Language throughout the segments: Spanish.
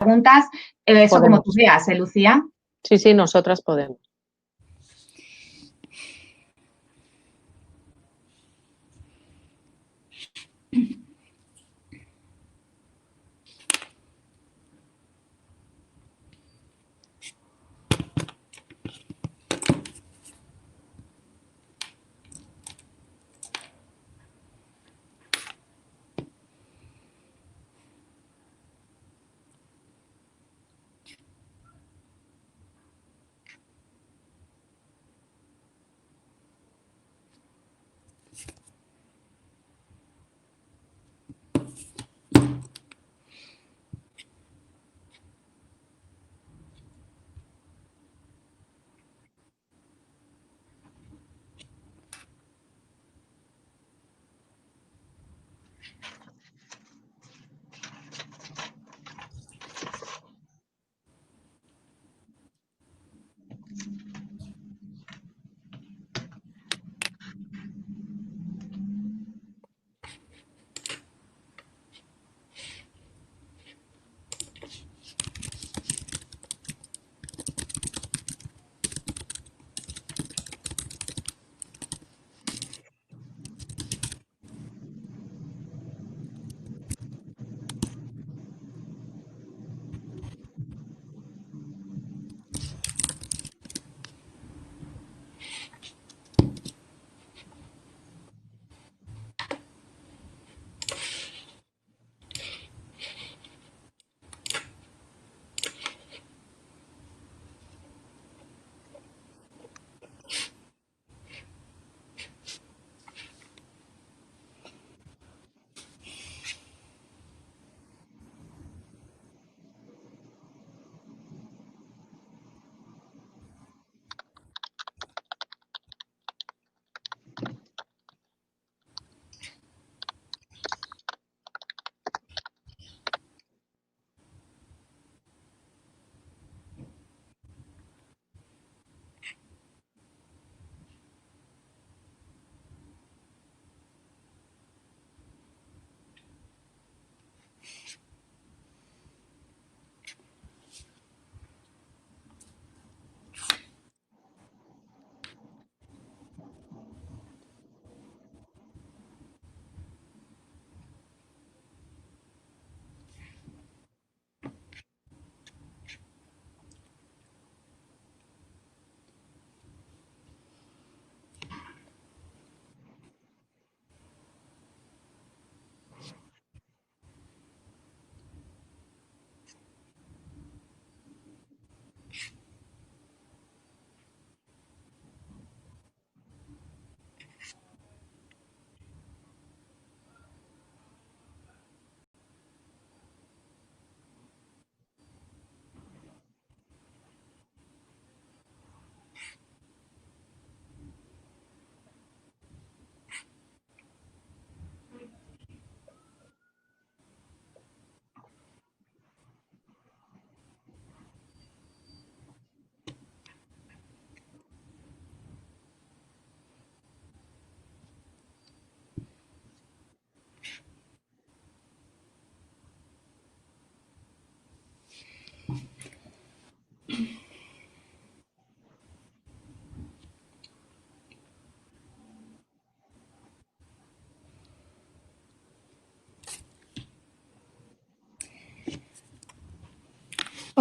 preguntas, eso como tú Podemos. veas, Lucía. Sí, sí, nosotras podemos.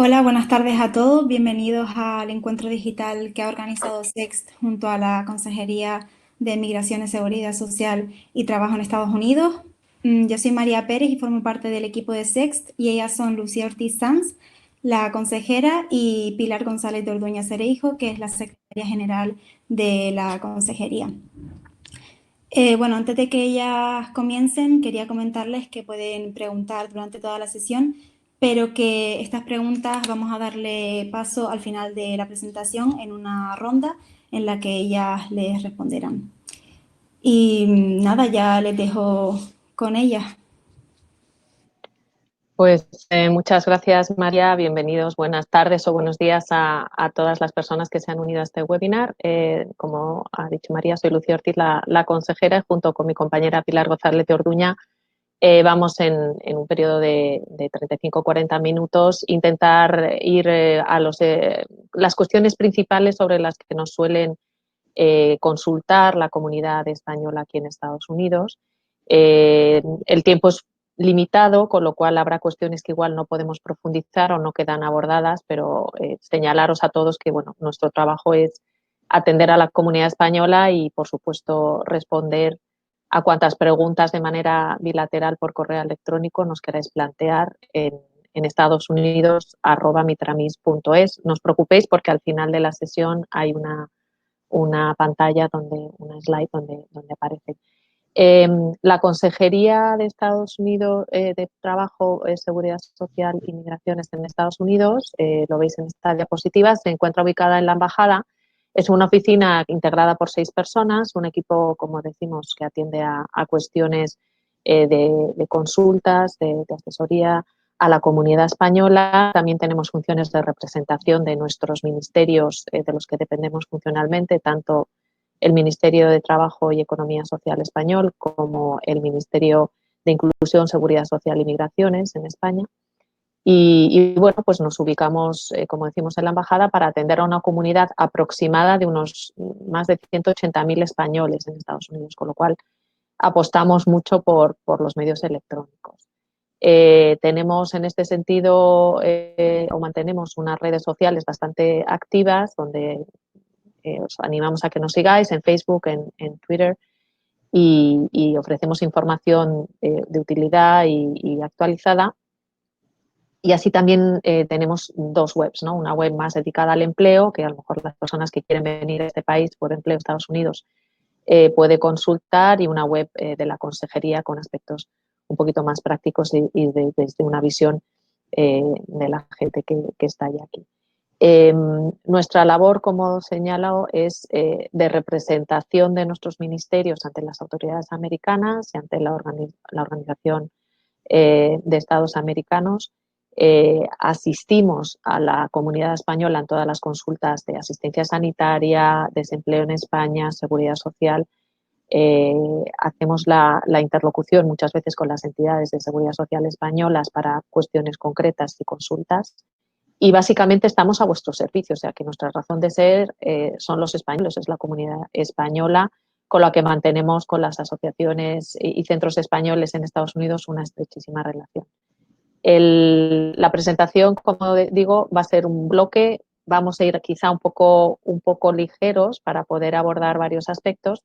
Hola, buenas tardes a todos. Bienvenidos al encuentro digital que ha organizado SEXT junto a la Consejería de Migraciones, Seguridad Social y Trabajo en Estados Unidos. Yo soy María Pérez y formo parte del equipo de SEXT y ellas son Lucía Ortiz Sanz, la consejera, y Pilar González de Orduña Cereijo, que es la secretaria general de la consejería. Bueno, antes de que ellas comiencen, quería comentarles que pueden preguntar durante toda la sesión, pero que estas preguntas vamos a darle paso al final de la presentación en una ronda en la que ellas les responderán. Y nada, ya les dejo con ellas. Pues muchas gracias, María. Bienvenidos, buenas tardes o buenos días a todas las personas que se han unido a este webinar. Como ha dicho María, soy Lucía Ortiz, la consejera, y junto con mi compañera Pilar González de Orduña Vamos en un periodo de 35-40 minutos intentar ir a las cuestiones principales sobre las que nos suelen consultar la comunidad española aquí en Estados Unidos. El tiempo es limitado, con lo cual habrá cuestiones que igual no podemos profundizar o no quedan abordadas, pero señalaros a todos que bueno, nuestro trabajo es atender a la comunidad española y, por supuesto, responder a cuantas preguntas de manera bilateral por correo electrónico nos queráis plantear en Estados Unidos @mitramis.es. No os preocupéis porque al final de la sesión hay una pantalla, una slide donde aparece. La Consejería de Estados Unidos de Trabajo, Seguridad Social y Migraciones en Estados Unidos, lo veis en esta diapositiva, se encuentra ubicada en la Embajada. Es una oficina integrada por 6 personas, un equipo, como decimos, que atiende a cuestiones de consultas, de asesoría a la comunidad española. También tenemos funciones de representación de nuestros ministerios de los que dependemos funcionalmente, tanto el Ministerio de Trabajo y Economía Social español como el Ministerio de Inclusión, Seguridad Social y Migraciones en España. Y bueno, pues nos ubicamos, como decimos, en la Embajada para atender a una comunidad aproximada de unos más de 180.000 españoles en Estados Unidos, con lo cual apostamos mucho por los medios electrónicos. Tenemos en este sentido o mantenemos unas redes sociales bastante activas donde os animamos a que nos sigáis en Facebook, en Twitter y ofrecemos información de utilidad y actualizada. Y así también tenemos 2 webs, ¿no? Una web más dedicada al empleo, que a lo mejor las personas que quieren venir a este país por empleo en Estados Unidos puede consultar, y una web de la consejería con aspectos un poquito más prácticos y desde una visión de la gente que está ya aquí. Nuestra labor, como señalo, es de representación de nuestros ministerios ante las autoridades americanas y ante la Organización de Estados Americanos. Asistimos a la comunidad española en todas las consultas de asistencia sanitaria, desempleo en España, seguridad social. Hacemos la interlocución muchas veces con las entidades de seguridad social españolas para cuestiones concretas y consultas. Y básicamente estamos a vuestro servicio, o sea que nuestra razón de ser son los españoles, es la comunidad española con la que mantenemos con las asociaciones y centros españoles en Estados Unidos una estrechísima relación. La presentación, como digo, va a ser un bloque, vamos a ir quizá un poco ligeros para poder abordar varios aspectos,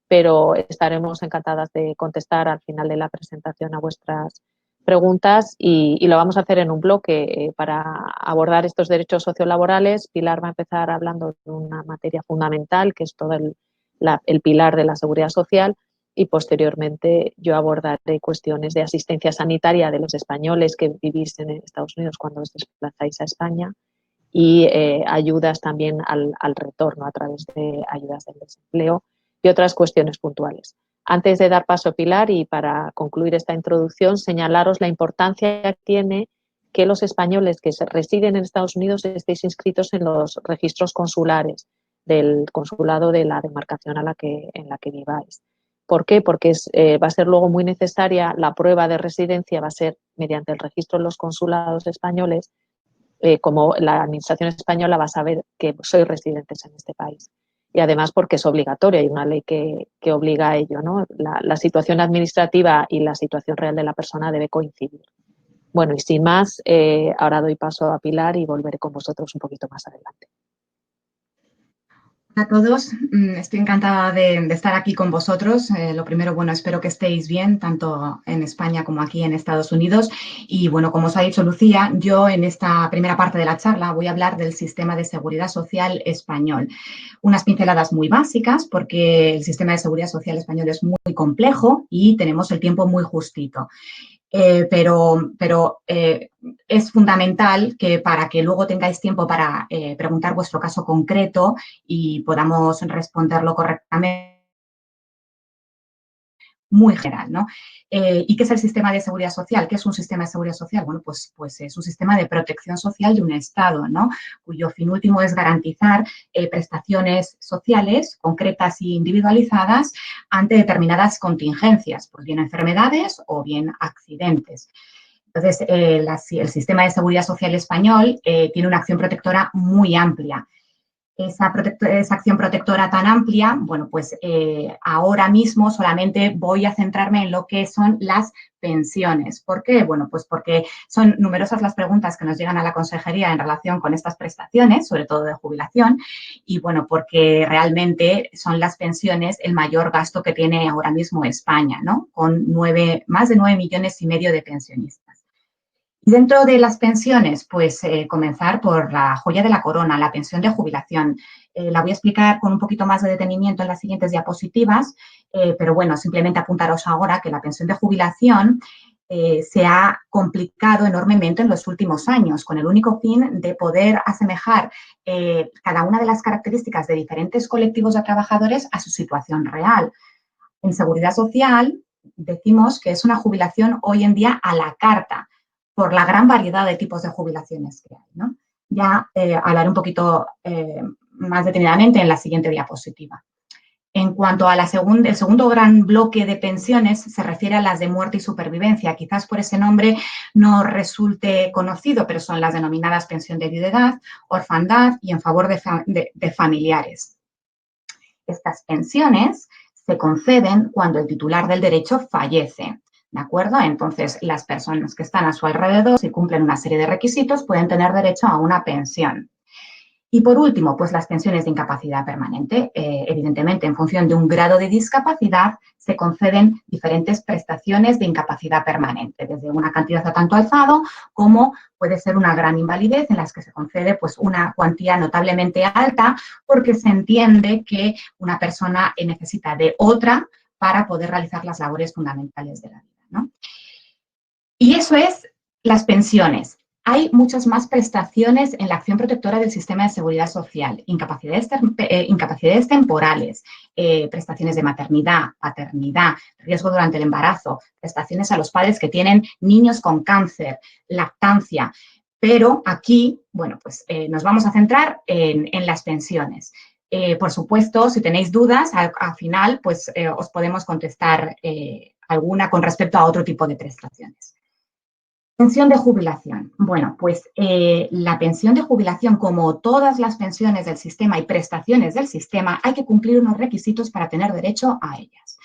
pero estaremos encantadas de contestar al final de la presentación a vuestras preguntas y lo vamos a hacer en un bloque para abordar estos derechos sociolaborales. Pilar va a empezar hablando de una materia fundamental, que es todo el pilar de la seguridad social, y posteriormente yo abordaré cuestiones de asistencia sanitaria de los españoles que vivís en Estados Unidos cuando os desplazáis a España y ayudas también al retorno a través de ayudas del desempleo y otras cuestiones puntuales. Antes de dar paso a Pilar y para concluir esta introducción, señalaros la importancia que tiene que los españoles que residen en Estados Unidos estéis inscritos en los registros consulares del consulado de la demarcación en la que viváis. ¿Por qué? Porque va a ser luego muy necesaria la prueba de residencia, va a ser mediante el registro en los consulados españoles, como la administración española va a saber que sois residentes en este país. Y además porque es obligatorio, hay una ley que obliga a ello, ¿no? La situación administrativa y la situación real de la persona debe coincidir. Bueno, y sin más, ahora doy paso a Pilar y volveré con vosotros un poquito más adelante. Hola a todos, estoy encantada de estar aquí con vosotros. Lo primero, bueno, espero que estéis bien, tanto en España como aquí en Estados Unidos. Y bueno, como os ha dicho Lucía, yo en esta primera parte de la charla voy a hablar del sistema de seguridad social español. Unas pinceladas muy básicas, porque el sistema de seguridad social español es muy complejo y tenemos el tiempo muy justito. Pero es fundamental que para que luego tengáis tiempo para preguntar vuestro caso concreto y podamos responderlo correctamente, muy general, ¿no? ¿Y qué es el sistema de seguridad social? ¿Qué es un sistema de seguridad social? Bueno, pues es un sistema de protección social de un Estado, ¿no? Cuyo fin último es garantizar prestaciones sociales concretas e individualizadas ante determinadas contingencias, pues bien enfermedades o bien accidentes. Entonces, el sistema de seguridad social español tiene una acción protectora muy amplia. Esa acción protectora tan amplia, bueno, pues ahora mismo solamente voy a centrarme en lo que son las pensiones. ¿Por qué? Bueno, pues porque son numerosas las preguntas que nos llegan a la consejería en relación con estas prestaciones, sobre todo de jubilación, y bueno, porque realmente son las pensiones el mayor gasto que tiene ahora mismo España, ¿no? Con más de 9,5 millones de pensionistas. Dentro de las pensiones, pues comenzar por la joya de la corona, la pensión de jubilación. La voy a explicar con un poquito más de detenimiento en las siguientes diapositivas, pero bueno, simplemente apuntaros ahora que la pensión de jubilación se ha complicado enormemente en los últimos años, con el único fin de poder asemejar cada una de las características de diferentes colectivos de trabajadores a su situación real. En seguridad social decimos que es una jubilación hoy en día a la carta, por la gran variedad de tipos de jubilaciones que hay, ¿no? Ya hablaré un poquito más detenidamente en la siguiente diapositiva. En cuanto a el segundo gran bloque de pensiones, se refiere a las de muerte y supervivencia. Quizás por ese nombre no resulte conocido, pero son las denominadas pensión de viudedad, orfandad y en favor de familiares. Estas pensiones se conceden cuando el titular del derecho fallece. ¿De acuerdo? Entonces, las personas que están a su alrededor, si cumplen una serie de requisitos, pueden tener derecho a una pensión. Y por último, pues las pensiones de incapacidad permanente. Evidentemente, en función de un grado de discapacidad, se conceden diferentes prestaciones de incapacidad permanente, desde una cantidad a tanto alzado como puede ser una gran invalidez en las que se concede pues una cuantía notablemente alta porque se entiende que una persona necesita de otra para poder realizar las labores fundamentales de la vida, ¿no? Y eso es las pensiones. Hay muchas más prestaciones en la acción protectora del sistema de seguridad social, incapacidades temporales, prestaciones de maternidad, paternidad, riesgo durante el embarazo, prestaciones a los padres que tienen niños con cáncer, lactancia. Pero aquí, bueno, pues nos vamos a centrar en las pensiones. Por supuesto, si tenéis dudas, al final, pues os podemos contestar alguna con respecto a otro tipo de prestaciones. Pensión de jubilación. Bueno, pues la pensión de jubilación, como todas las pensiones del sistema y prestaciones del sistema, hay que cumplir unos requisitos para tener derecho a ellas.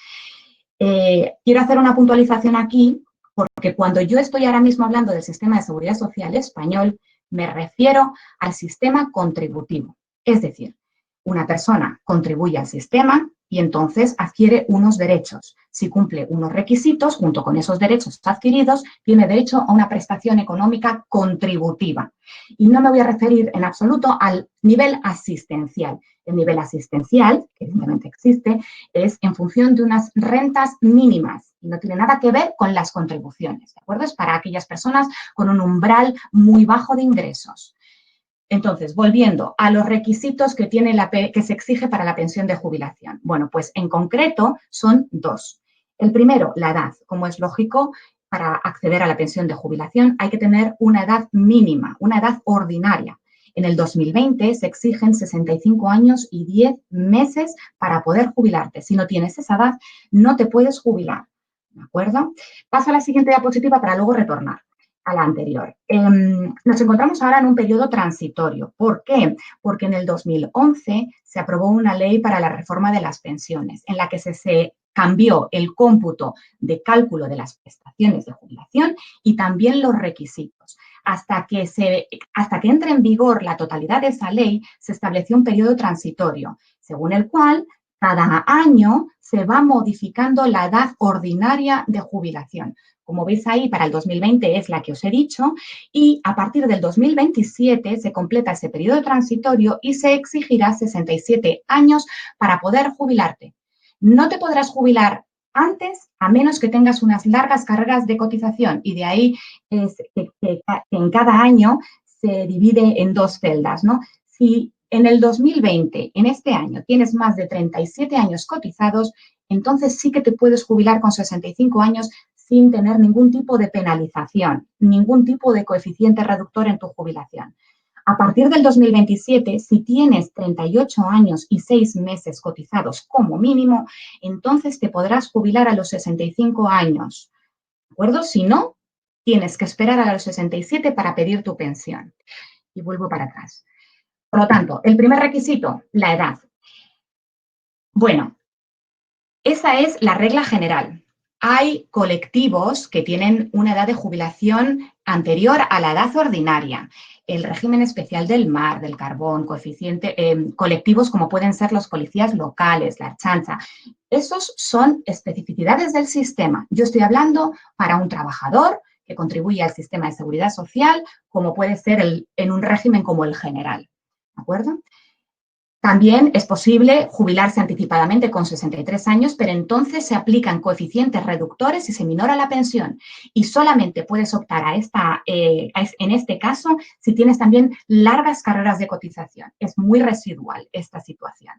Quiero hacer una puntualización aquí, porque cuando yo estoy ahora mismo hablando del sistema de seguridad social español, me refiero al sistema contributivo. Es decir, una persona contribuye al sistema y entonces adquiere unos derechos. Si cumple unos requisitos, junto con esos derechos adquiridos, tiene derecho a una prestación económica contributiva. Y no me voy a referir en absoluto al nivel asistencial. El nivel asistencial, que evidentemente existe, es en función de unas rentas mínimas y no tiene nada que ver con las contribuciones, ¿de acuerdo? Es para aquellas personas con un umbral muy bajo de ingresos. Entonces, volviendo a los requisitos que se exige para la pensión de jubilación. Bueno, pues en concreto son dos. El primero, la edad. Como es lógico, para acceder a la pensión de jubilación hay que tener una edad mínima, una edad ordinaria. En el 2020 se exigen 65 años y 10 meses para poder jubilarte. Si no tienes esa edad, no te puedes jubilar. ¿De acuerdo? Paso a la siguiente diapositiva para luego retornar a la anterior. Nos encontramos ahora en un periodo transitorio. ¿Por qué? Porque en el 2011 se aprobó una ley para la reforma de las pensiones, en la que se cambió el cómputo de cálculo de las prestaciones de jubilación y también los requisitos. Hasta que entre en vigor la totalidad de esa ley, se estableció un periodo transitorio, según el cual cada año se va modificando la edad ordinaria de jubilación. Como veis ahí, para el 2020 es la que os he dicho y a partir del 2027 se completa ese periodo transitorio y se exigirá 67 años para poder jubilarte. No te podrás jubilar antes a menos que tengas unas largas carreras de cotización y de ahí es que en cada año se divide en dos celdas, ¿no? Si en el 2020, en este año, tienes más de 37 años cotizados, entonces sí que te puedes jubilar con 65 años sin tener ningún tipo de penalización, ningún tipo de coeficiente reductor en tu jubilación. A partir del 2027, si tienes 38 años y 6 meses cotizados como mínimo, entonces te podrás jubilar a los 65 años, ¿de acuerdo? Si no, tienes que esperar a los 67 para pedir tu pensión. Y vuelvo para atrás. Por lo tanto, el primer requisito, la edad. Bueno, esa es la regla general. Hay colectivos que tienen una edad de jubilación anterior a la edad ordinaria. El régimen especial del mar, del carbón, colectivos como pueden ser los policías locales, la Ertzaintza. Esos son especificidades del sistema. Yo estoy hablando para un trabajador que contribuye al sistema de seguridad social, como puede ser en un régimen como el general. ¿De acuerdo? También es posible jubilarse anticipadamente con 63 años, pero entonces se aplican coeficientes reductores y se minora la pensión. Y solamente puedes optar en este caso si tienes también largas carreras de cotización. Es muy residual esta situación.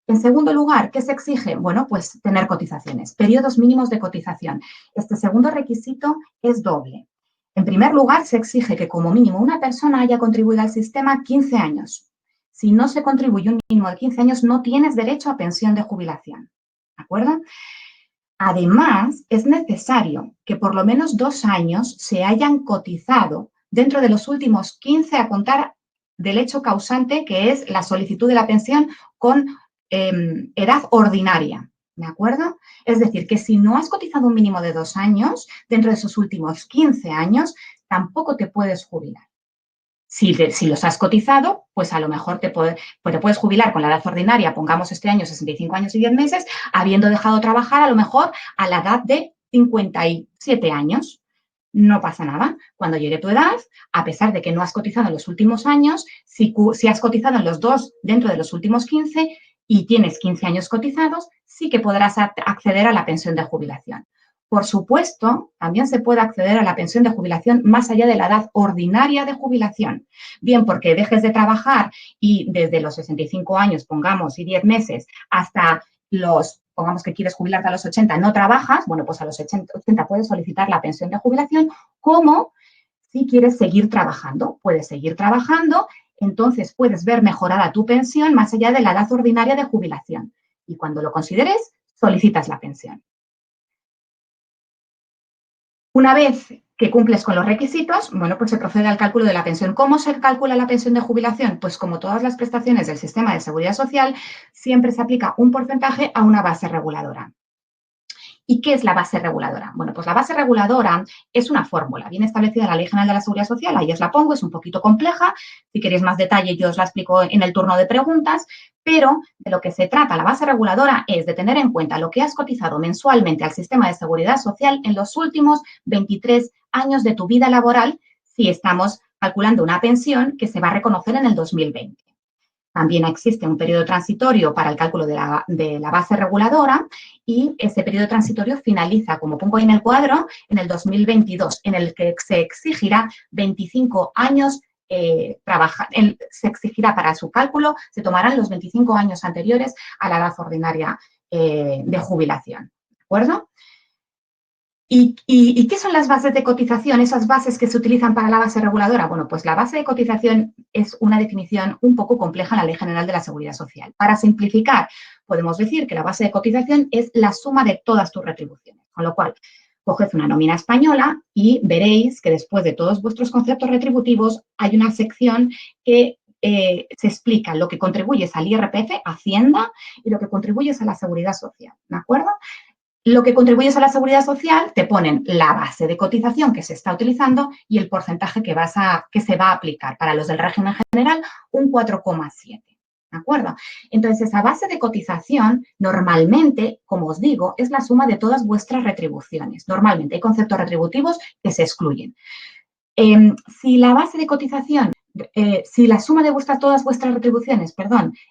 En segundo lugar, ¿qué se exige? Bueno, pues tener cotizaciones, periodos mínimos de cotización. Este segundo requisito es doble. En primer lugar, se exige que como mínimo una persona haya contribuido al sistema 15 años. Si no se contribuye un mínimo de 15 años, no tienes derecho a pensión de jubilación. ¿De acuerdo? Además, es necesario que por lo menos 2 años se hayan cotizado dentro de los últimos 15 a contar del hecho causante, que es la solicitud de la pensión con edad ordinaria. ¿De acuerdo? Es decir, que si no has cotizado un mínimo de 2 años, dentro de esos últimos 15 años, tampoco te puedes jubilar. Si los has cotizado, pues a lo mejor te puedes jubilar con la edad ordinaria, pongamos este año 65 años y 10 meses, habiendo dejado trabajar a lo mejor a la edad de 57 años. No pasa nada. Cuando llegue tu edad, a pesar de que no has cotizado en los últimos años, si has cotizado en los dos dentro de los últimos 15 y tienes 15 años cotizados, sí que podrás acceder a la pensión de jubilación. Por supuesto, también se puede acceder a la pensión de jubilación más allá de la edad ordinaria de jubilación. Bien porque dejes de trabajar y desde los 65 años, pongamos, y 10 meses, hasta pongamos que quieres jubilarte a los 80, no trabajas, bueno, pues a los 80 puedes solicitar la pensión de jubilación, como si quieres seguir trabajando. Puedes seguir trabajando, entonces puedes ver mejorada tu pensión más allá de la edad ordinaria de jubilación. Y cuando lo consideres, solicitas la pensión. Una vez que cumples con los requisitos, bueno, pues se procede al cálculo de la pensión. ¿Cómo se calcula la pensión de jubilación? Pues como todas las prestaciones del sistema de seguridad social, siempre se aplica un porcentaje a una base reguladora. ¿Y qué es la base reguladora? Bueno, pues la base reguladora es una fórmula bien establecida en la Ley General de la Seguridad Social. Ahí os la pongo, es un poquito compleja. Si queréis más detalle, yo os la explico en el turno de preguntas. Pero de lo que se trata la base reguladora es de tener en cuenta lo que has cotizado mensualmente al sistema de seguridad social en los últimos 23 años de tu vida laboral, si estamos calculando una pensión que se va a reconocer en el 2020. También existe un periodo transitorio para el cálculo de la base reguladora y ese periodo transitorio finaliza, como pongo ahí en el cuadro, en el 2022, en el que se exigirá 25 años se exigirá para su cálculo, se tomarán los 25 años anteriores a la edad ordinaria de jubilación. ¿De acuerdo? ¿Y qué son las bases de cotización? Esas bases que se utilizan para la base reguladora. Bueno, pues la base de cotización es una definición un poco compleja en la Ley General de la Seguridad Social. Para simplificar, podemos decir que la base de cotización es la suma de todas tus retribuciones. Con lo cual, coged una nómina española y veréis que después de todos vuestros conceptos retributivos hay una sección que se explica lo que contribuyes al IRPF, Hacienda, y lo que contribuyes a la Seguridad Social. ¿De acuerdo? Lo que contribuyes a la seguridad social, te ponen la base de cotización que se está utilizando y el porcentaje que se va a aplicar. Para los del régimen general, un 4,7. ¿De acuerdo? Entonces, esa base de cotización, normalmente, como os digo, es la suma de todas vuestras retribuciones. Normalmente hay conceptos retributivos que se excluyen. Si la base de cotización, si la suma de todas vuestras retribuciones,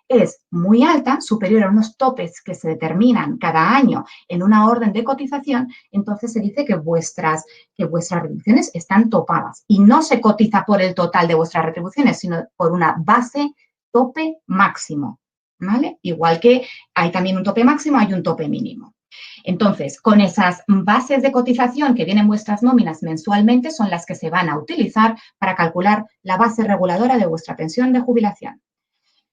es muy alta, superior a unos topes que se determinan cada año en una orden de cotización, entonces se dice que vuestras retribuciones están topadas y no se cotiza por el total de vuestras retribuciones, sino por una base tope máximo. ¿vale? Igual que hay también un tope máximo, hay un tope mínimo. Entonces, con esas bases de cotización que vienen vuestras nóminas mensualmente son las que se van a utilizar para calcular la base reguladora de vuestra pensión de jubilación.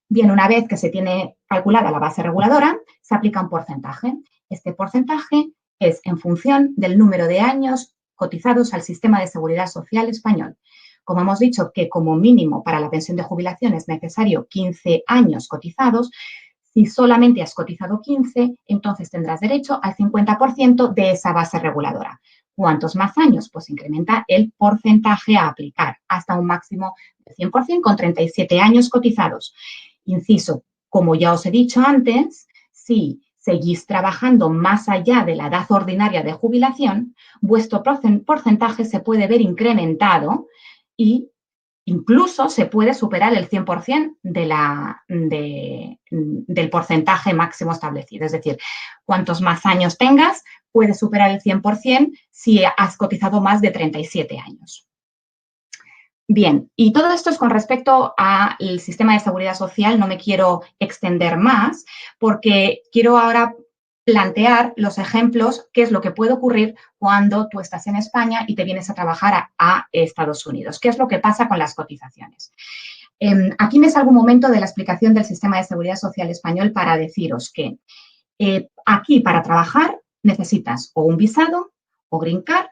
Bien, una vez que se tiene calculada la base reguladora, se aplica un porcentaje. Este porcentaje es en función del número de años cotizados al sistema de seguridad social español. Como hemos dicho que como mínimo para la pensión de jubilación es necesario 15 años cotizados, si solamente has cotizado 15, entonces tendrás derecho al 50% de esa base reguladora. ¿Cuántos más años? Pues incrementa el porcentaje a aplicar hasta un máximo de 100% con 37 años cotizados. Inciso, como ya os he dicho antes, si seguís trabajando más allá de la edad ordinaria de jubilación, vuestro porcentaje se puede ver incrementado y incluso se puede superar el 100% del porcentaje máximo establecido. Es decir, cuantos más años tengas, puedes superar el 100% si has cotizado más de 37 años. Bien, y todo esto es con respecto al sistema de seguridad social. No me quiero extender más porque quiero ahora plantear los ejemplos, qué es lo que puede ocurrir cuando tú estás en España y te vienes a trabajar a Estados Unidos. ¿Qué es lo que pasa con las cotizaciones? Aquí me salgo un momento de la explicación del sistema de seguridad social español para deciros que aquí para trabajar necesitas o un visado, o green card,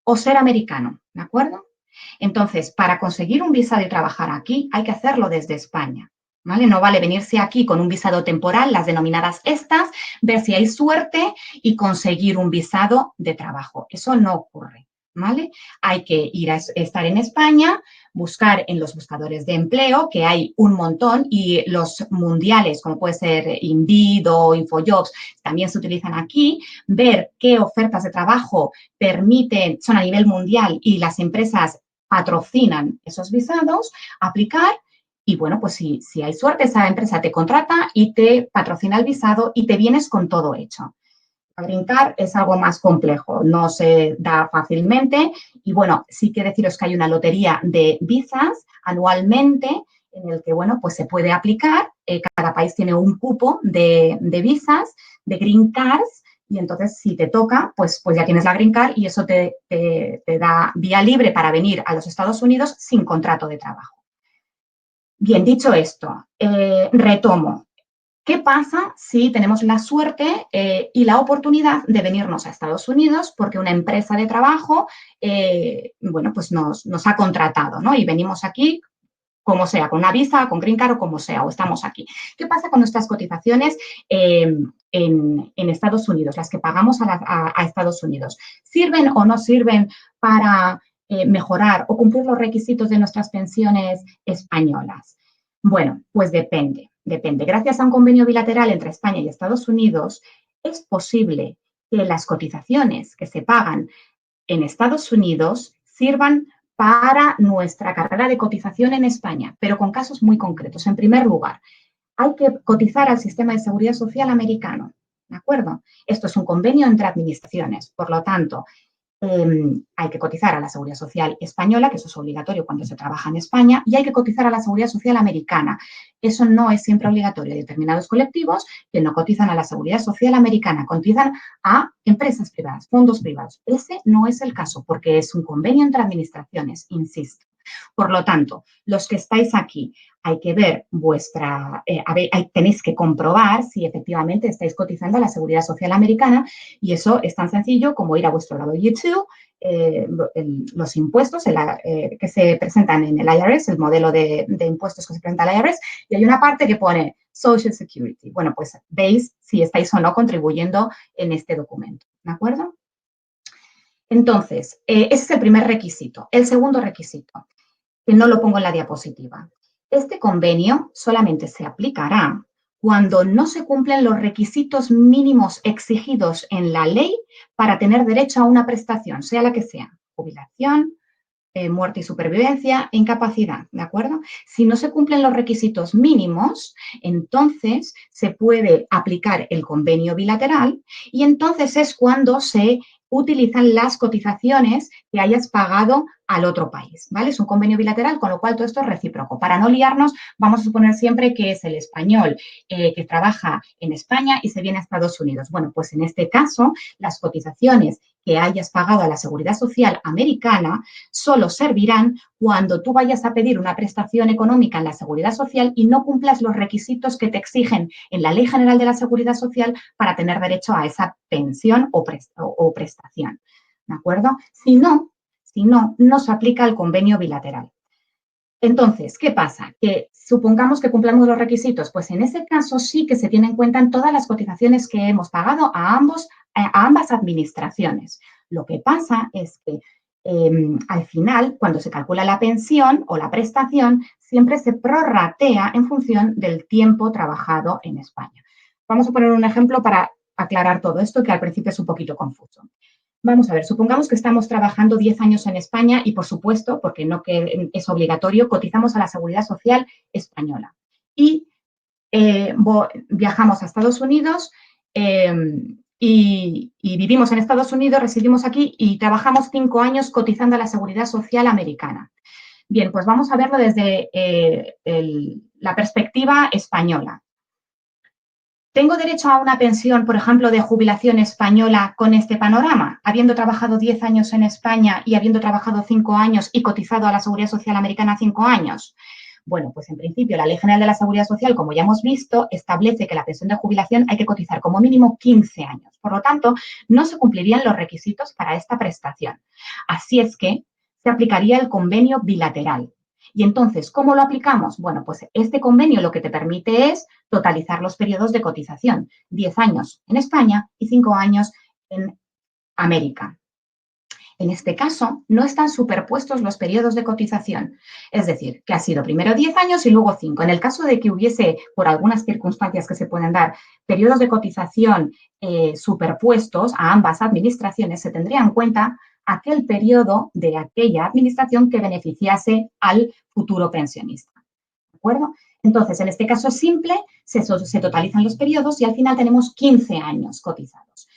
o ser americano, ¿de acuerdo? Entonces, para conseguir un visado y trabajar aquí, hay que hacerlo desde España, ¿vale? No vale venirse aquí con un visado temporal, las denominadas estas, ver si hay suerte y conseguir un visado de trabajo. Eso no ocurre, ¿vale? Hay que ir a estar en España, buscar en los buscadores de empleo, que hay un montón, y los mundiales, como puede ser Indeed o InfoJobs, también se utilizan aquí, ver qué ofertas de trabajo permiten, son a nivel mundial y las empresas patrocinan esos visados, aplicar y, bueno, pues si hay suerte, esa empresa te contrata y te patrocina el visado y te vienes con todo hecho. Green Card es algo más complejo, no se da fácilmente y, bueno, sí que deciros que hay una lotería de visas anualmente en el que, bueno, pues se puede aplicar. Cada país tiene un cupo de visas, de Green Cards, y entonces si te toca, pues ya tienes la Green Card y eso te da vía libre para venir a los Estados Unidos sin contrato de trabajo. Bien, dicho esto, retomo. ¿Qué pasa si tenemos la suerte y la oportunidad de venirnos a Estados Unidos porque una empresa de trabajo, bueno, pues nos ha contratado, ¿no? Y venimos aquí como sea, con una visa, con Green Card o como sea, o estamos aquí. ¿Qué pasa con nuestras cotizaciones en Estados Unidos, las que pagamos a Estados Unidos? ¿Sirven o no sirven para mejorar o cumplir los requisitos de nuestras pensiones españolas? Bueno, pues depende. Gracias a un convenio bilateral entre España y Estados Unidos, es posible que las cotizaciones que se pagan en Estados Unidos sirvan para nuestra carrera de cotización en España, pero con casos muy concretos. En primer lugar, hay que cotizar al sistema de seguridad social americano, ¿de acuerdo? Esto es un convenio entre administraciones, por lo tanto, hay que cotizar a la seguridad social española, que eso es obligatorio cuando se trabaja en España, y hay que cotizar a la seguridad social americana. Eso no es siempre obligatorio. Hay determinados colectivos que no cotizan a la seguridad social americana, cotizan a empresas privadas, fondos privados. Ese no es el caso porque es un convenio entre administraciones, insisto. Por lo tanto, los que estáis aquí, hay que ver tenéis que comprobar si efectivamente estáis cotizando a la Seguridad Social Americana y eso es tan sencillo como ir a vuestro W2, los impuestos que se presentan en el IRS, el modelo de impuestos que se presenta en el IRS, y hay una parte que pone Social Security. Bueno, pues veis si estáis o no contribuyendo en este documento, ¿de acuerdo? Entonces, ese es el primer requisito. El segundo requisito, que no lo pongo en la diapositiva. Este convenio solamente se aplicará cuando no se cumplen los requisitos mínimos exigidos en la ley para tener derecho a una prestación, sea la que sea, jubilación, muerte y supervivencia, incapacidad, ¿de acuerdo? Si no se cumplen los requisitos mínimos, entonces se puede aplicar el convenio bilateral y entonces es cuando se utilizan las cotizaciones que hayas pagado al otro país, ¿vale? Es un convenio bilateral, con lo cual todo esto es recíproco. Para no liarnos, vamos a suponer siempre que es el español que trabaja en España y se viene a Estados Unidos. Bueno, pues en este caso, las cotizaciones que hayas pagado a la Seguridad Social americana solo servirán cuando tú vayas a pedir una prestación económica en la Seguridad Social y no cumplas los requisitos que te exigen en la Ley General de la Seguridad Social para tener derecho a esa pensión o prestación. ¿De acuerdo? Si no, no se aplica el convenio bilateral. Entonces, ¿qué pasa? Que supongamos que cumplamos los requisitos, pues en ese caso sí que se tienen en cuenta en todas las cotizaciones que hemos pagado a ambas administraciones. Lo que pasa es que al final, cuando se calcula la pensión o la prestación, siempre se prorratea en función del tiempo trabajado en España. Vamos a poner un ejemplo para aclarar todo esto, que al principio es un poquito confuso. Vamos a ver, supongamos que estamos trabajando 10 años en España y, por supuesto, porque no que es obligatorio, cotizamos a la Seguridad Social española. Y viajamos a Estados Unidos y vivimos en Estados Unidos, residimos aquí y trabajamos 5 años cotizando a la Seguridad Social americana. Bien, pues vamos a verlo desde la perspectiva española. ¿Tengo derecho a una pensión, por ejemplo, de jubilación española con este panorama? Habiendo trabajado 10 años en España y habiendo trabajado 5 años y cotizado a la Seguridad Social americana 5 años. Bueno, pues en principio la Ley General de la Seguridad Social, como ya hemos visto, establece que la pensión de jubilación hay que cotizar como mínimo 15 años. Por lo tanto, no se cumplirían los requisitos para esta prestación. Así es que se aplicaría el convenio bilateral. Y entonces, ¿cómo lo aplicamos? Bueno, pues este convenio lo que te permite es totalizar los periodos de cotización. 10 años en España y 5 años en América. En este caso, no están superpuestos los periodos de cotización. Es decir, que ha sido primero 10 años y luego 5. En el caso de que hubiese, por algunas circunstancias que se pueden dar, periodos de cotización superpuestos a ambas administraciones, se tendría en cuenta aquel periodo de aquella administración que beneficiase al futuro pensionista. ¿De acuerdo? Entonces, en este caso simple, se totalizan los periodos y al final tenemos 15 años cotizados.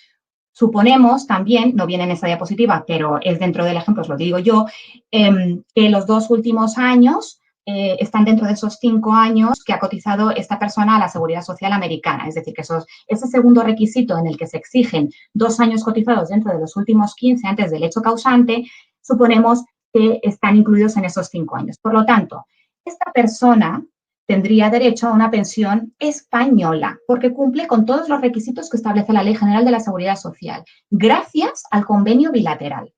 Suponemos también, no viene en esa diapositiva, pero es dentro del ejemplo, os lo digo yo, que los 2 últimos años están dentro de esos 5 años que ha cotizado esta persona a la Seguridad Social americana. Es decir, que ese segundo requisito en el que se exigen 2 años cotizados dentro de los últimos 15 antes del hecho causante, suponemos que están incluidos en esos 5 años. Por lo tanto, esta persona tendría derecho a una pensión española, porque cumple con todos los requisitos que establece la Ley General de la Seguridad Social, gracias al convenio bilateral.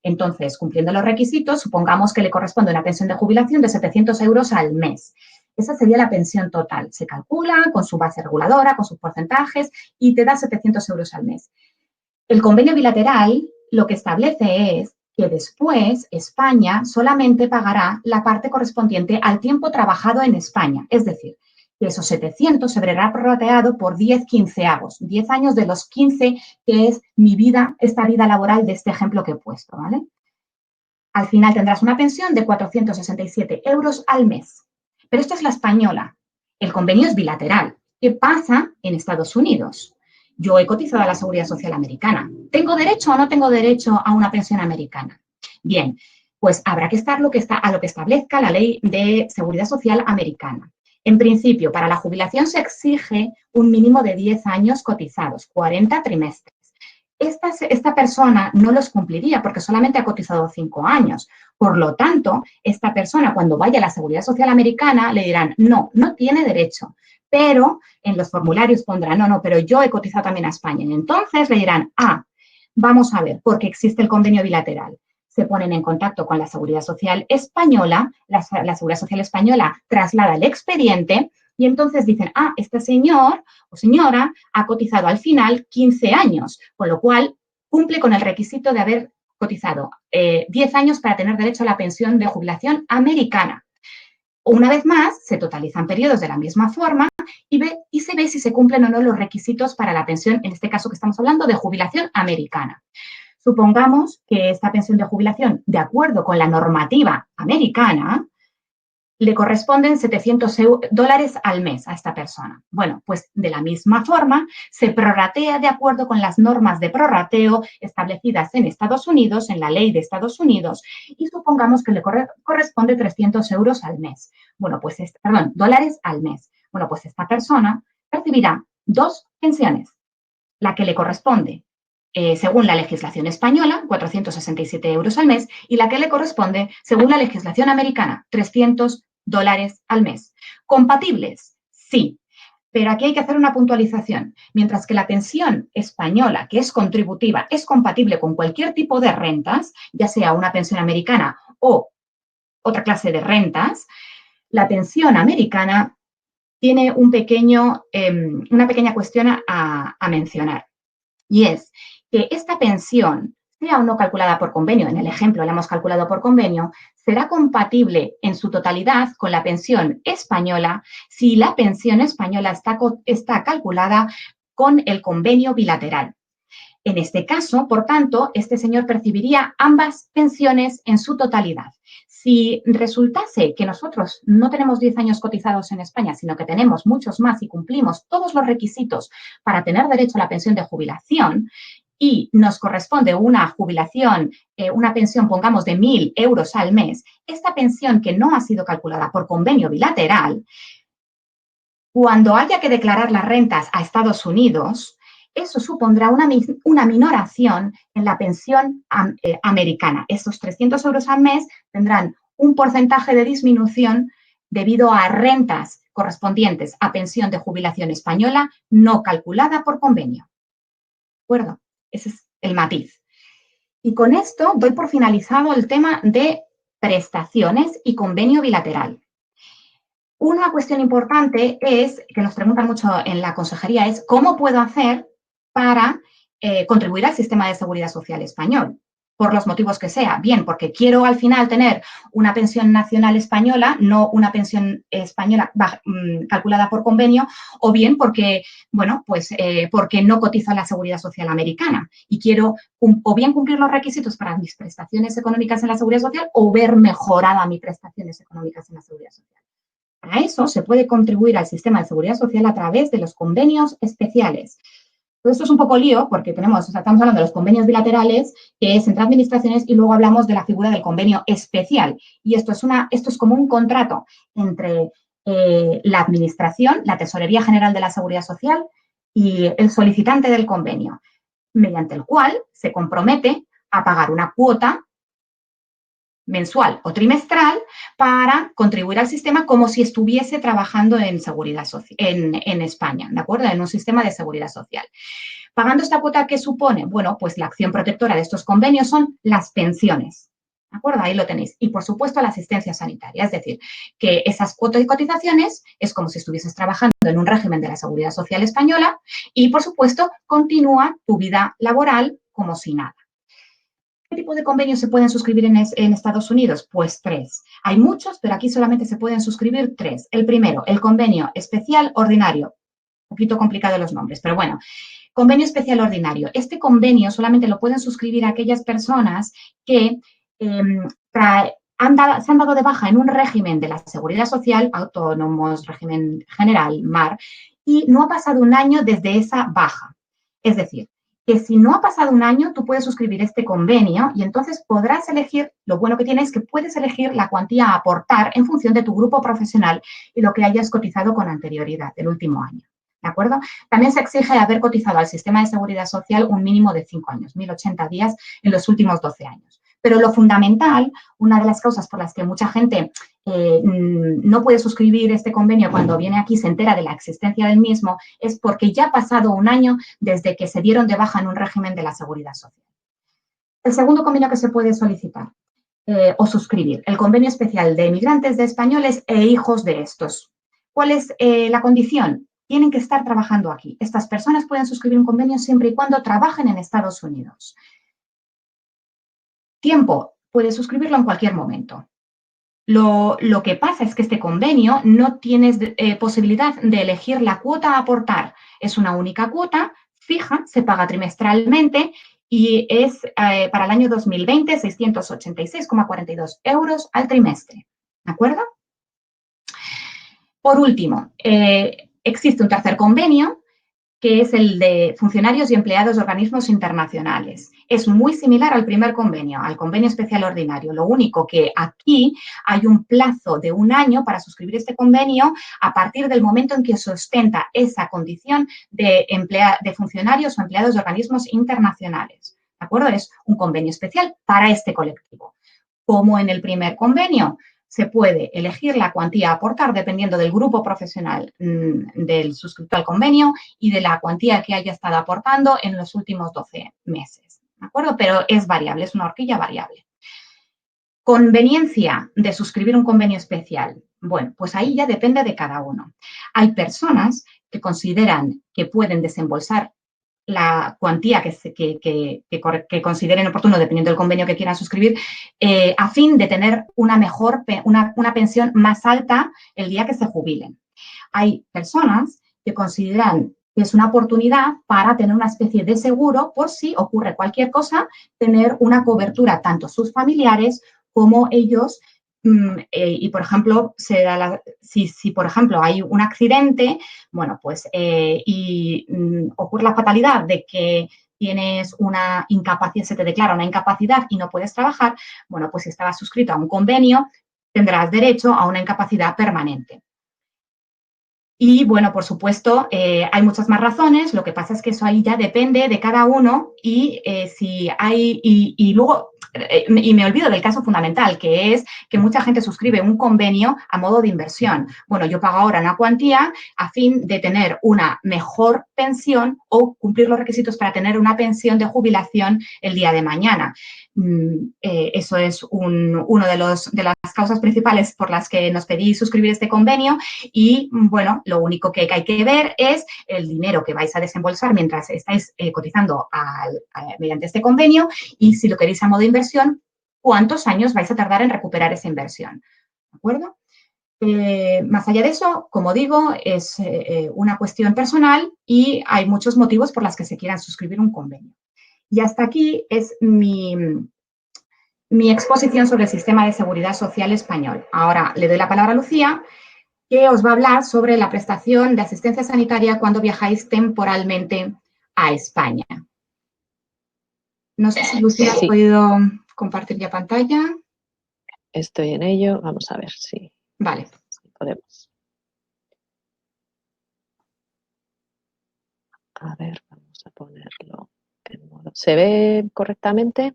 Entonces, cumpliendo los requisitos, supongamos que le corresponde una pensión de jubilación de 700 euros al mes. Esa sería la pensión total. Se calcula con su base reguladora, con sus porcentajes y te da 700 euros al mes. El convenio bilateral lo que establece es que después España solamente pagará la parte correspondiente al tiempo trabajado en España. Es decir, que esos 700 se verá prorrateado por 10 quinceavos, 10 años de los 15 que es esta vida laboral de este ejemplo que he puesto, ¿vale? Al final tendrás una pensión de 467 euros al mes. Pero esto es la española. El convenio es bilateral. ¿Qué pasa en Estados Unidos? Yo he cotizado a la Seguridad Social americana. ¿Tengo derecho o no tengo derecho a una pensión americana? Bien, pues habrá que estar a lo que establezca la Ley de Seguridad Social americana. En principio, para la jubilación se exige un mínimo de 10 años cotizados, 40 trimestres. Esta persona no los cumpliría porque solamente ha cotizado 5 años. Por lo tanto, esta persona cuando vaya a la Seguridad Social americana le dirán, no tiene derecho. Pero en los formularios pondrán, no, pero yo he cotizado también a España. Y entonces le dirán, vamos a ver, porque existe el convenio bilateral. Se ponen en contacto con la Seguridad Social española, la Seguridad Social española traslada el expediente y entonces dicen, este señor o señora ha cotizado al final 15 años, con lo cual cumple con el requisito de haber cotizado 10 años para tener derecho a la pensión de jubilación americana. Una vez más, se totalizan periodos de la misma forma y se ve si se cumplen o no los requisitos para la pensión, en este caso que estamos hablando de jubilación americana. Supongamos que esta pensión de jubilación, de acuerdo con la normativa americana, le corresponden $700 al mes a esta persona. Bueno, pues de la misma forma se prorratea de acuerdo con las normas de prorrateo establecidas en Estados Unidos, en la ley de Estados Unidos, y supongamos que le corresponde €300 al mes. Bueno, pues, dólares al mes. Bueno, pues esta persona recibirá dos pensiones, la que le corresponde según la legislación española, €467 al mes, y la que le corresponde según la legislación americana, $300 al mes. ¿Compatibles? Sí, pero aquí hay que hacer una puntualización. Mientras que la pensión española, que es contributiva, es compatible con cualquier tipo de rentas, ya sea una pensión americana o otra clase de rentas, la pensión americana tiene una pequeña cuestión a mencionar, y es que esta pensión, sea o no calculada por convenio, en el ejemplo la hemos calculado por convenio, será compatible en su totalidad con la pensión española si la pensión española está calculada con el convenio bilateral. En este caso, por tanto, este señor percibiría ambas pensiones en su totalidad. Si resultase que nosotros no tenemos 10 años cotizados en España, sino que tenemos muchos más y cumplimos todos los requisitos para tener derecho a la pensión de jubilación y nos corresponde una jubilación, una pensión, pongamos, de €1.000 al mes, esta pensión que no ha sido calculada por convenio bilateral, cuando haya que declarar las rentas a Estados Unidos, eso supondrá una minoración en la pensión americana. Esos €300 al mes tendrán un porcentaje de disminución debido a rentas correspondientes a pensión de jubilación española no calculada por convenio. ¿De acuerdo? Ese es el matiz. Y con esto doy por finalizado el tema de prestaciones y convenio bilateral. Una cuestión importante es, que nos preguntan mucho en la consejería, es ¿cómo puedo hacer para contribuir al sistema de seguridad social español? Por los motivos que sea. Bien, porque quiero al final tener una pensión nacional española, no una pensión española calculada por convenio, o bien porque, bueno, pues porque no cotizo a la seguridad social americana y quiero o bien cumplir los requisitos para mis prestaciones económicas en la seguridad social o ver mejorada mis prestaciones económicas en la seguridad social. Para eso se puede contribuir al sistema de seguridad social a través de los convenios especiales. Todo esto es un poco lío porque estamos hablando de los convenios bilaterales, que es entre administraciones, y luego hablamos de la figura del convenio especial. Y esto es como un contrato entre la administración, la Tesorería General de la Seguridad Social y el solicitante del convenio, mediante el cual se compromete a pagar una cuota mensual o trimestral para contribuir al sistema como si estuviese trabajando en seguridad en España, ¿de acuerdo? En un sistema de seguridad social. Pagando esta cuota, ¿qué supone? Bueno, pues la acción protectora de estos convenios son las pensiones, ¿de acuerdo? Ahí lo tenéis. Y, por supuesto, la asistencia sanitaria, es decir, que esas cuotas y cotizaciones es como si estuvieses trabajando en un régimen de la seguridad social española y, por supuesto, continúa tu vida laboral como si nada. ¿Qué tipo de convenios se pueden suscribir en Estados Unidos? Pues 3. Hay muchos, pero aquí solamente se pueden suscribir 3. El primero, el convenio especial ordinario. Un poquito complicado los nombres, pero bueno. Convenio especial ordinario. Este convenio solamente lo pueden suscribir aquellas personas que se han dado de baja en un régimen de la seguridad social, autónomos, régimen general, MAR, y no ha pasado un año desde esa baja. Es decir, que si no ha pasado un año, tú puedes suscribir este convenio y entonces podrás elegir, lo bueno que tiene es que puedes elegir la cuantía a aportar en función de tu grupo profesional y lo que hayas cotizado con anterioridad, el último año. ¿De acuerdo? También se exige haber cotizado al sistema de seguridad social un mínimo de 5 años, 1.080 días en los últimos 12 años. Pero lo fundamental, una de las causas por las que mucha gente no puede suscribir este convenio cuando viene aquí, se entera de la existencia del mismo, es porque ya ha pasado un año desde que se dieron de baja en un régimen de la seguridad social. El segundo convenio que se puede solicitar o suscribir, el convenio especial de emigrantes de españoles e hijos de estos. ¿Cuál es la condición? Tienen que estar trabajando aquí. Estas personas pueden suscribir un convenio siempre y cuando trabajen en Estados Unidos. Tiempo, puedes suscribirlo en cualquier momento. Lo que pasa es que este convenio no tienes posibilidad de elegir la cuota a aportar. Es una única cuota fija, se paga trimestralmente y es para el año 2020 686,42 € al trimestre. ¿De acuerdo? Por último, existe un tercer convenio, que es el de funcionarios y empleados de organismos internacionales. Es muy similar al primer convenio, al convenio especial ordinario. Lo único que aquí hay un plazo de 1 año para suscribir este convenio a partir del momento en que se ostenta esa condición de funcionarios o empleados de organismos internacionales. ¿De acuerdo? Es un convenio especial para este colectivo. Como en el primer convenio, se puede elegir la cuantía a aportar dependiendo del grupo profesional del suscriptor al convenio y de la cuantía que haya estado aportando en los últimos 12 meses. ¿De acuerdo? Pero es variable, es una horquilla variable. Conveniencia de suscribir un convenio especial. Bueno, pues ahí ya depende de cada uno. Hay personas que consideran que pueden desembolsar la cuantía que consideren oportuno, dependiendo del convenio que quieran suscribir, a fin de tener una pensión más alta el día que se jubilen. Hay personas que consideran que es una oportunidad para tener una especie de seguro por si ocurre cualquier cosa, tener una cobertura tanto sus familiares como ellos. Y, por ejemplo, si, por ejemplo, hay un accidente, bueno, pues, ocurre la fatalidad de que tienes una incapacidad, se te declara una incapacidad y no puedes trabajar, bueno, pues si estabas suscrito a un convenio, tendrás derecho a una incapacidad permanente. Y, bueno, por supuesto, hay muchas más razones, lo que pasa es que eso ahí ya depende de cada uno y si hay, y luego, y me olvido del caso fundamental, que es que mucha gente suscribe un convenio a modo de inversión. Bueno, yo pago ahora una cuantía a fin de tener una mejor pensión o cumplir los requisitos para tener una pensión de jubilación el día de mañana. Eso es una de las causas principales por las que nos pedís suscribir este convenio y, bueno, lo único que hay que ver es el dinero que vais a desembolsar mientras estáis cotizando mediante este convenio y si lo queréis a modo de inversión, cuántos años vais a tardar en recuperar esa inversión. ¿De acuerdo? Más allá de eso, como digo, es una cuestión personal y hay muchos motivos por los que se quieran suscribir un convenio. Y hasta aquí es mi exposición sobre el sistema de seguridad social español. Ahora le doy la palabra a Lucía, que os va a hablar sobre la prestación de asistencia sanitaria cuando viajáis temporalmente a España. No sé si Lucía has podido compartir ya pantalla. Estoy en ello, vamos a ver si vale. Podemos. A ver, vamos a ponerlo en modo. ¿Se ve correctamente?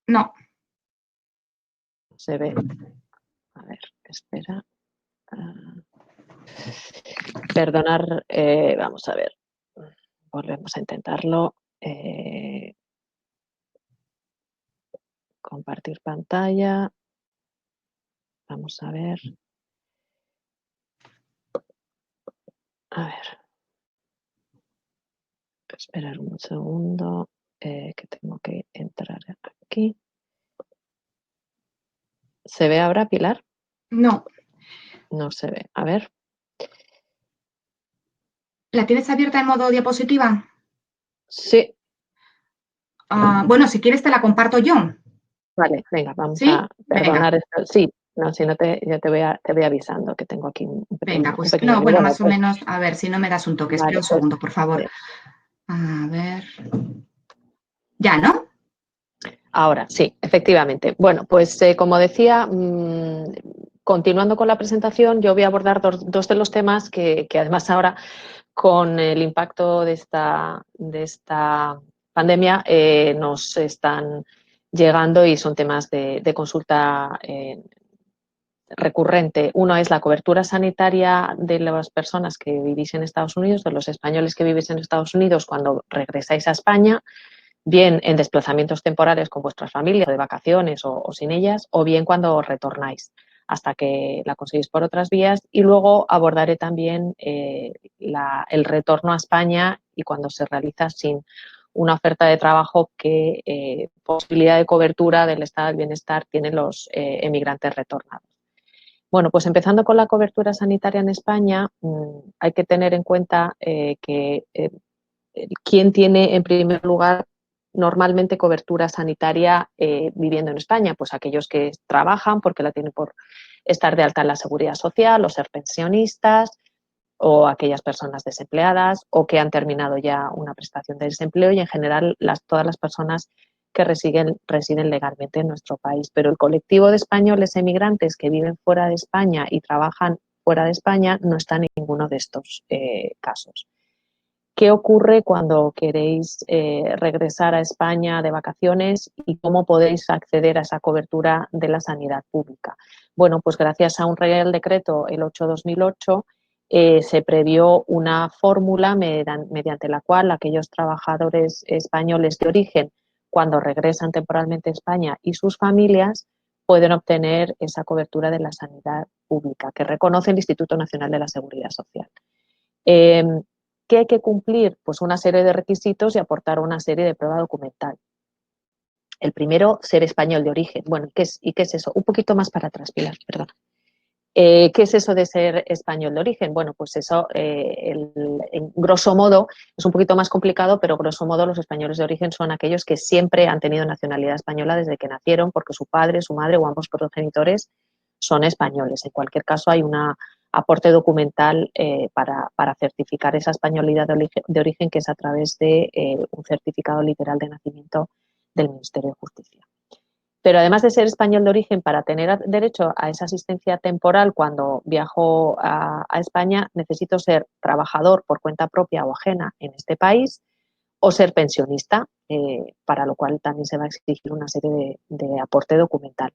No. Se ve. A ver, espera. Perdonar, vamos a ver. Volvemos a intentarlo. Compartir pantalla. Vamos a ver. A ver. Esperar un segundo, que tengo que entrar aquí. ¿Se ve ahora, Pilar? No. No se ve. A ver. ¿La tienes abierta en modo diapositiva? Sí. Bueno, si quieres te la comparto yo. Vale, venga, vamos ¿Sí? a perdonar Venga. esto. Sí, no, si no yo te voy avisando que tengo aquí un pequeño. Venga, pues un pequeño no, bueno, bueno, más o menos, a ver, si no me das un toque, vale, espera un segundo, por favor. Sí. A ver. Ya, ¿no? Ahora, sí, efectivamente. Bueno, pues como decía, continuando con la presentación, yo voy a abordar dos de los temas que además ahora, con el impacto de esta pandemia, nos están llegando y son temas de consulta recurrente. Uno es la cobertura sanitaria de las personas que vivís en Estados Unidos, de los españoles que vivís en Estados Unidos cuando regresáis a España, bien en desplazamientos temporales con vuestras familias, de vacaciones o sin ellas, o bien cuando retornáis hasta que la conseguís por otras vías. Y luego abordaré también el retorno a España y cuando se realiza sin una oferta de trabajo, qué posibilidad de cobertura del estado del bienestar tienen los emigrantes retornados. Bueno, pues empezando con la cobertura sanitaria en España, hay que tener en cuenta que quién tiene en primer lugar normalmente cobertura sanitaria viviendo en España? Pues aquellos que trabajan porque la tienen por estar de alta en la Seguridad Social o ser pensionistas, o aquellas personas desempleadas o que han terminado ya una prestación de desempleo, y en general todas las personas que residen legalmente en nuestro país. Pero el colectivo de españoles emigrantes que viven fuera de España y trabajan fuera de España no está en ninguno de estos casos. ¿Qué ocurre cuando queréis regresar a España de vacaciones y cómo podéis acceder a esa cobertura de la sanidad pública? Bueno, pues gracias a un Real Decreto, el 8/2008, se previó una fórmula mediante la cual aquellos trabajadores españoles de origen, cuando regresan temporalmente a España, y sus familias pueden obtener esa cobertura de la sanidad pública que reconoce el Instituto Nacional de la Seguridad Social. ¿Qué hay que cumplir? Pues una serie de requisitos y aportar una serie de prueba documental. El primero, ser español de origen. Bueno, ¿qué es eso? Un poquito más para atrás, Pilar, perdón. ¿Qué es eso de ser español de origen? Bueno, pues eso, en grosso modo, es un poquito más complicado, pero grosso modo los españoles de origen son aquellos que siempre han tenido nacionalidad española desde que nacieron, porque su padre, su madre o ambos progenitores son españoles. En cualquier caso, hay un aporte documental para certificar esa españolidad de origen, que es a través de un certificado literal de nacimiento del Ministerio de Justicia. Pero además de ser español de origen, para tener derecho a esa asistencia temporal cuando viajo a España, necesito ser trabajador por cuenta propia o ajena en este país o ser pensionista, para lo cual también se va a exigir una serie de aporte documental.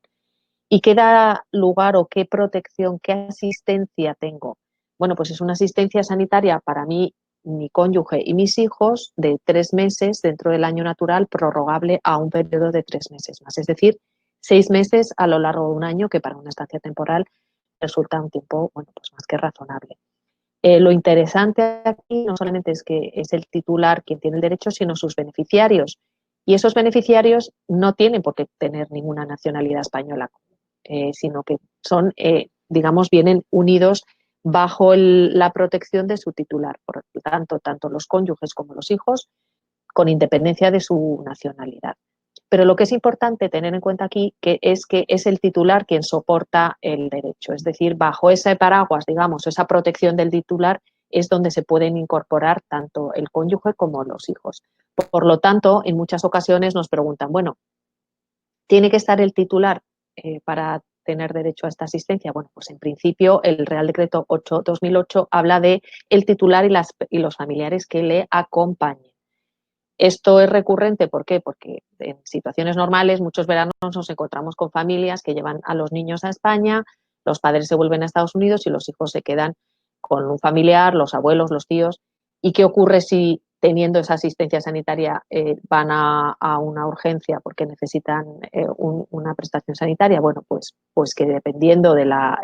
¿Y qué da lugar o qué protección, qué asistencia tengo? Bueno, pues es una asistencia sanitaria para mí, mi cónyuge y mis hijos de 3 meses dentro del año natural, prorrogable a un periodo de 3 meses más. Es decir, 6 meses a lo largo de un año, que para una estancia temporal resulta un tiempo, bueno, pues más que razonable. Lo interesante aquí no solamente es que es el titular quien tiene el derecho, sino sus beneficiarios. Y esos beneficiarios no tienen por qué tener ninguna nacionalidad española, sino que son, digamos, vienen unidos bajo la protección de su titular. Por lo tanto, tanto los cónyuges como los hijos, con independencia de su nacionalidad. Pero lo que es importante tener en cuenta aquí que es el titular quien soporta el derecho. Es decir, bajo ese paraguas, digamos, esa protección del titular, es donde se pueden incorporar tanto el cónyuge como los hijos. Por lo tanto, en muchas ocasiones nos preguntan, bueno, ¿tiene que estar el titular para tener derecho a esta asistencia? Bueno, pues en principio el Real Decreto 8/2008 habla de el titular y los familiares que le acompañen. Esto es recurrente, ¿por qué? Porque en situaciones normales, muchos veranos nos encontramos con familias que llevan a los niños a España, los padres se vuelven a Estados Unidos y los hijos se quedan con un familiar, los abuelos, los tíos. ¿Y qué ocurre si teniendo esa asistencia sanitaria van a una urgencia porque necesitan una prestación sanitaria? Bueno, pues que dependiendo de la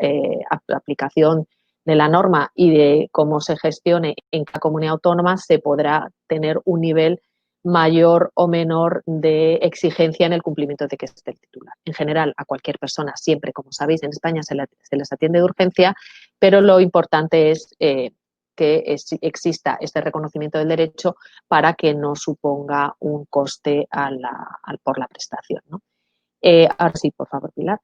aplicación de la norma y de cómo se gestione en cada comunidad autónoma, se podrá tener un nivel mayor o menor de exigencia en el cumplimiento de que esté el titular. En general, a cualquier persona, siempre, como sabéis, en España se les atiende de urgencia, pero lo importante es que exista este reconocimiento del derecho para que no suponga un coste por la prestación, ¿no? Ahora sí, por favor, Pilar.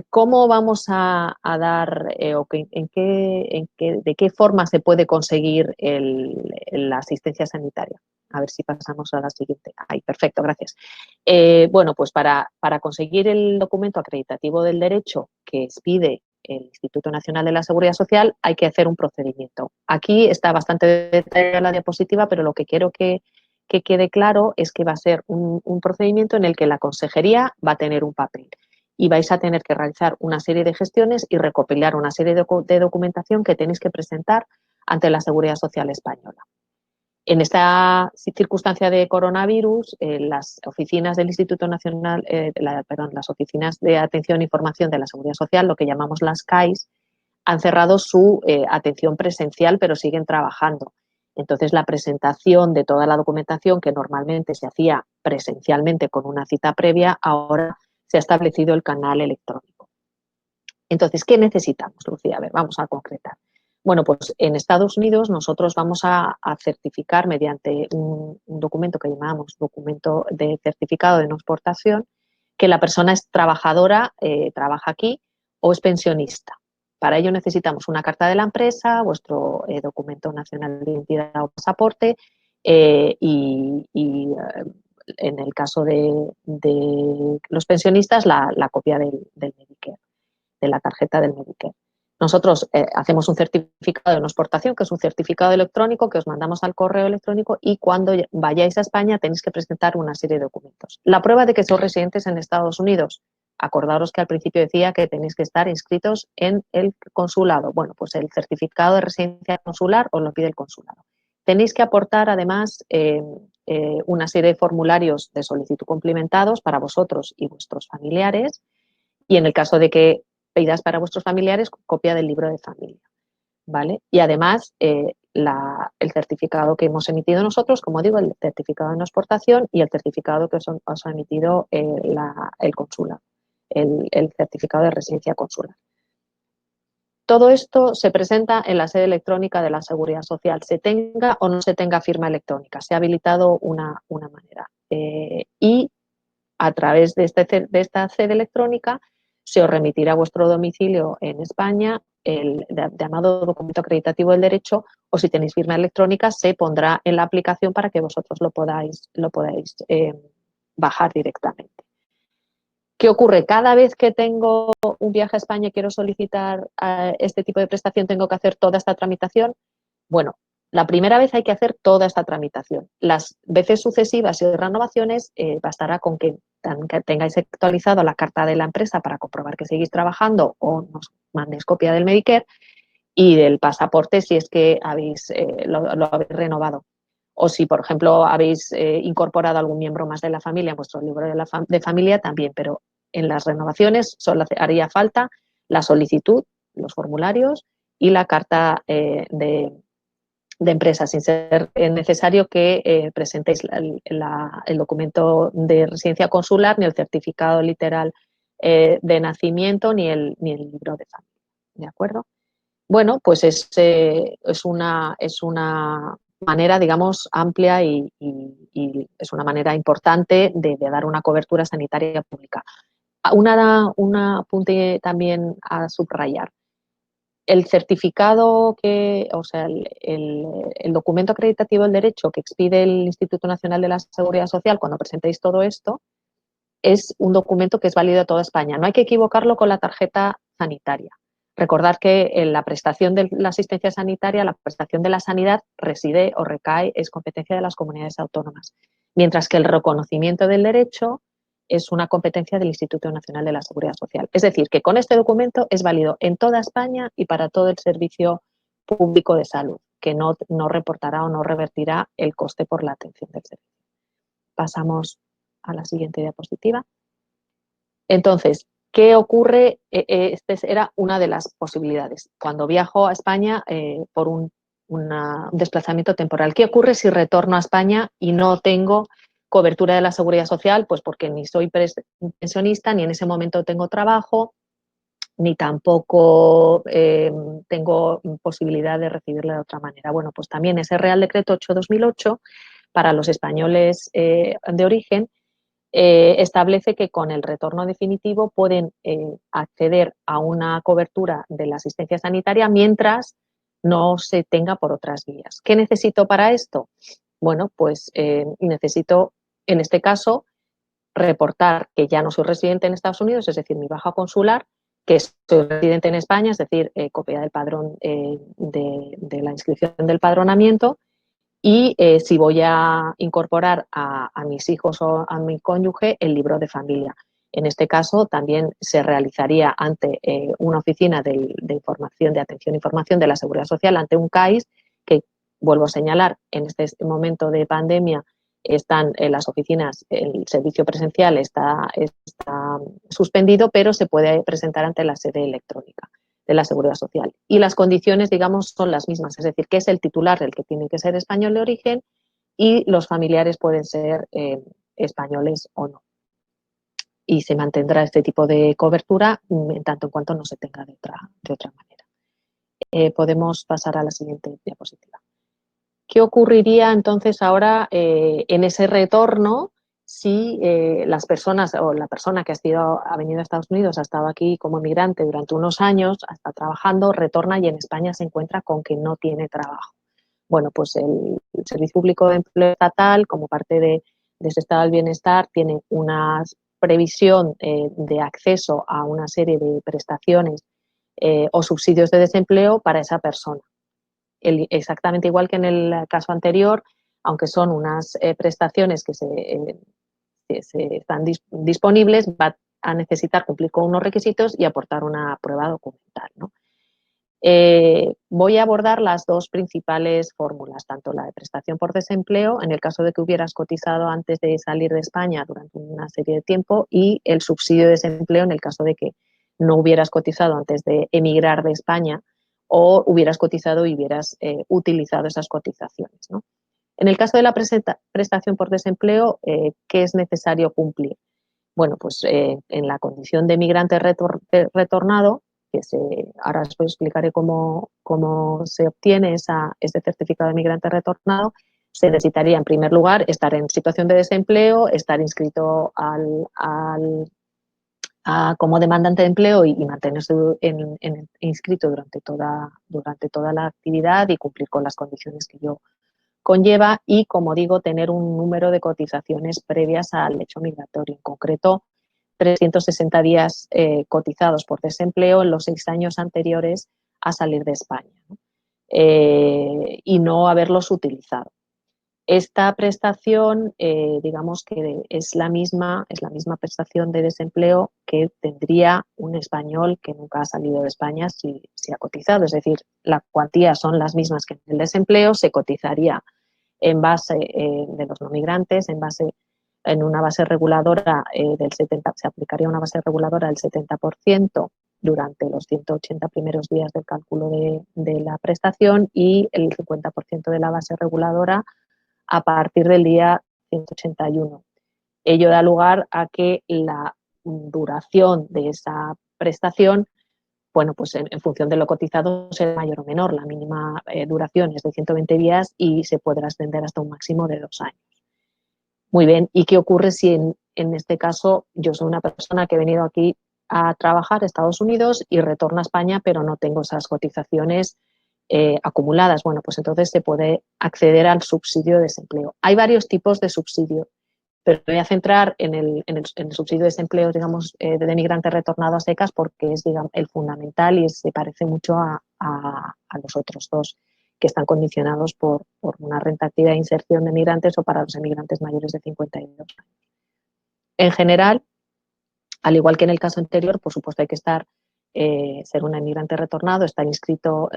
¿Cómo vamos a dar o de qué forma se puede conseguir la asistencia sanitaria? A ver si pasamos a la siguiente. Ahí, perfecto, gracias. Bueno, pues para conseguir el documento acreditativo del derecho que expide el Instituto Nacional de la Seguridad Social hay que hacer un procedimiento. Aquí está bastante detallada la diapositiva, pero lo que quiero que quede claro es que va a ser un procedimiento en el que la consejería va a tener un papel y vais a tener que realizar una serie de gestiones y recopilar una serie de documentación que tenéis que presentar ante la Seguridad Social española. En esta circunstancia de coronavirus, las oficinas del Instituto Nacional, las oficinas de atención e información de la Seguridad Social, lo que llamamos las CAIS, han cerrado su atención presencial, pero siguen trabajando. Entonces, la presentación de toda la documentación que normalmente se hacía presencialmente con una cita previa, ahora se ha establecido el canal electrónico. Entonces, ¿qué necesitamos, Lucía? A ver, vamos a concretar. Bueno, pues en Estados Unidos nosotros vamos a certificar mediante un documento que llamamos documento de certificado de no exportación que la persona es trabajadora, trabaja aquí o es pensionista. Para ello necesitamos una carta de la empresa, vuestro documento nacional de identidad o pasaporte en el caso de los pensionistas la copia del Medicare, de la tarjeta del Medicare. Nosotros hacemos un certificado de no exportación, que es un certificado electrónico que os mandamos al correo electrónico y cuando vayáis a España tenéis que presentar una serie de documentos. La prueba de que sois residentes en Estados Unidos. Acordaros que al principio decía que tenéis que estar inscritos en el consulado. Bueno, pues el certificado de residencia consular os lo pide el consulado. Tenéis que aportar además una serie de formularios de solicitud cumplimentados para vosotros y vuestros familiares y en el caso de que pidas para vuestros familiares, copia del libro de familia, ¿vale? Y además, el certificado que hemos emitido nosotros, como digo, el certificado de no exportación y el certificado que os ha emitido el consulado, el certificado de residencia consular. Todo esto se presenta en la sede electrónica de la Seguridad Social, se tenga o no se tenga firma electrónica, se ha habilitado una manera. Y a través de esta sede electrónica se os remitirá a vuestro domicilio en España el llamado documento acreditativo del derecho o si tenéis firma electrónica se pondrá en la aplicación para que vosotros lo podáis bajar directamente. ¿Qué ocurre? Cada vez que tengo un viaje a España y quiero solicitar este tipo de prestación, ¿tengo que hacer toda esta tramitación? Bueno, la primera vez hay que hacer toda esta tramitación. Las veces sucesivas y renovaciones bastará con que tengáis actualizado la carta de la empresa para comprobar que seguís trabajando o nos mandéis copia del Medicare y del pasaporte si es que lo habéis renovado. O si, por ejemplo, habéis incorporado algún miembro más de la familia en vuestro libro de familia, también. Pero en las renovaciones solo haría falta la solicitud, los formularios y la carta de empresa, sin ser necesario que presentéis el documento de residencia consular, ni el certificado literal de nacimiento, ni el libro de familia. ¿De acuerdo? Bueno, pues es una manera, digamos, amplia y es una manera importante de dar una cobertura sanitaria pública. Un apunte también a subrayar. El certificado el documento acreditativo del derecho que expide el Instituto Nacional de la Seguridad Social cuando presentéis todo esto es un documento que es válido a toda España. No hay que equivocarlo con la tarjeta sanitaria. Recordad que en la prestación de la asistencia sanitaria, la prestación de la sanidad reside o recae, es competencia de las comunidades autónomas, mientras que el reconocimiento del derecho es una competencia del Instituto Nacional de la Seguridad Social. Es decir, que con este documento es válido en toda España y para todo el servicio público de salud, que no reportará o no revertirá el coste por la atención del servicio. Pasamos a la siguiente diapositiva. Entonces, ¿qué ocurre? Esta era una de las posibilidades. Cuando viajo a España por un desplazamiento temporal, ¿qué ocurre si retorno a España y no tengo cobertura de la Seguridad Social? Pues porque ni soy pensionista, ni en ese momento tengo trabajo, ni tampoco tengo posibilidad de recibirla de otra manera. Bueno, pues también ese Real Decreto 8/2008 para los españoles de origen establece que con el retorno definitivo pueden acceder a una cobertura de la asistencia sanitaria mientras no se tenga por otras vías. ¿Qué necesito para esto? Bueno, pues necesito, en este caso, reportar que ya no soy residente en Estados Unidos, es decir, mi baja consular, que soy residente en España, es decir, copia del padrón de la inscripción del padronamiento, y si voy a incorporar a mis hijos o a mi cónyuge, el libro de familia. En este caso también se realizaría ante una oficina de información, de atención e información de la Seguridad Social, ante un CAIS, que vuelvo a señalar, en este momento de pandemia están en las oficinas, el servicio presencial está suspendido, pero se puede presentar ante la sede electrónica de la Seguridad Social. Y las condiciones, digamos, son las mismas, es decir, que es el titular el que tiene que ser español de origen y los familiares pueden ser españoles o no. Y se mantendrá este tipo de cobertura en tanto en cuanto no se tenga de otra manera. Podemos pasar a la siguiente diapositiva. ¿Qué ocurriría entonces ahora en ese retorno si las personas o la persona que ha venido a Estados Unidos, ha estado aquí como inmigrante durante unos años, está trabajando, retorna y en España se encuentra con que no tiene trabajo? Bueno, pues el Servicio Público de Empleo Estatal, como parte de ese estado del bienestar, tiene una previsión de acceso a una serie de prestaciones o subsidios de desempleo para esa persona. Exactamente igual que en el caso anterior, aunque son unas prestaciones que están disponibles, va a necesitar cumplir con unos requisitos y aportar una prueba documental, ¿no? Voy a abordar las dos principales fórmulas, tanto la de prestación por desempleo, en el caso de que hubieras cotizado antes de salir de España durante una serie de tiempo, y el subsidio de desempleo en el caso de que no hubieras cotizado antes de emigrar de España o hubieras cotizado y hubieras utilizado esas cotizaciones, ¿no? En el caso de la prestación por desempleo, ¿qué es necesario cumplir? Bueno, pues en la condición de migrante retornado, ahora os explicaré cómo se obtiene ese certificado de migrante retornado, se necesitaría en primer lugar estar en situación de desempleo, estar inscrito como demandante de empleo y mantenerse inscrito durante toda la actividad y cumplir con las condiciones que ello conlleva y, como digo, tener un número de cotizaciones previas al hecho migratorio, en concreto 360 días cotizados por desempleo en los 6 años anteriores a salir de España, ¿no? Y no haberlos utilizado. Esta prestación, digamos que es la misma prestación de desempleo que tendría un español que nunca ha salido de España si ha cotizado. Es decir, las cuantías son las mismas que en el desempleo, se cotizaría en base de los no migrantes, en una base reguladora del 70%, se aplicaría una base reguladora del 70% durante los 180 primeros días del cálculo de la prestación y el 50% de la base reguladora a partir del día 181. Ello da lugar a que la duración de esa prestación, bueno, pues en función de lo cotizado, será mayor o menor. La mínima duración es de 120 días y se podrá extender hasta un máximo de 2 años. Muy bien, ¿y qué ocurre si en este caso yo soy una persona que he venido aquí a trabajar a Estados Unidos y retorno a España, pero no tengo esas cotizaciones acumuladas? Bueno, pues entonces se puede acceder al subsidio de desempleo. Hay varios tipos de subsidio, pero me voy a centrar en el subsidio de desempleo, digamos, de migrante retornado a secas, porque es, digamos, el fundamental y se parece mucho a los otros dos, que están condicionados por una renta activa de inserción de migrantes o para los emigrantes mayores de 52 años. En general, al igual que en el caso anterior, por supuesto hay que ser un inmigrante retornado, estar inscrito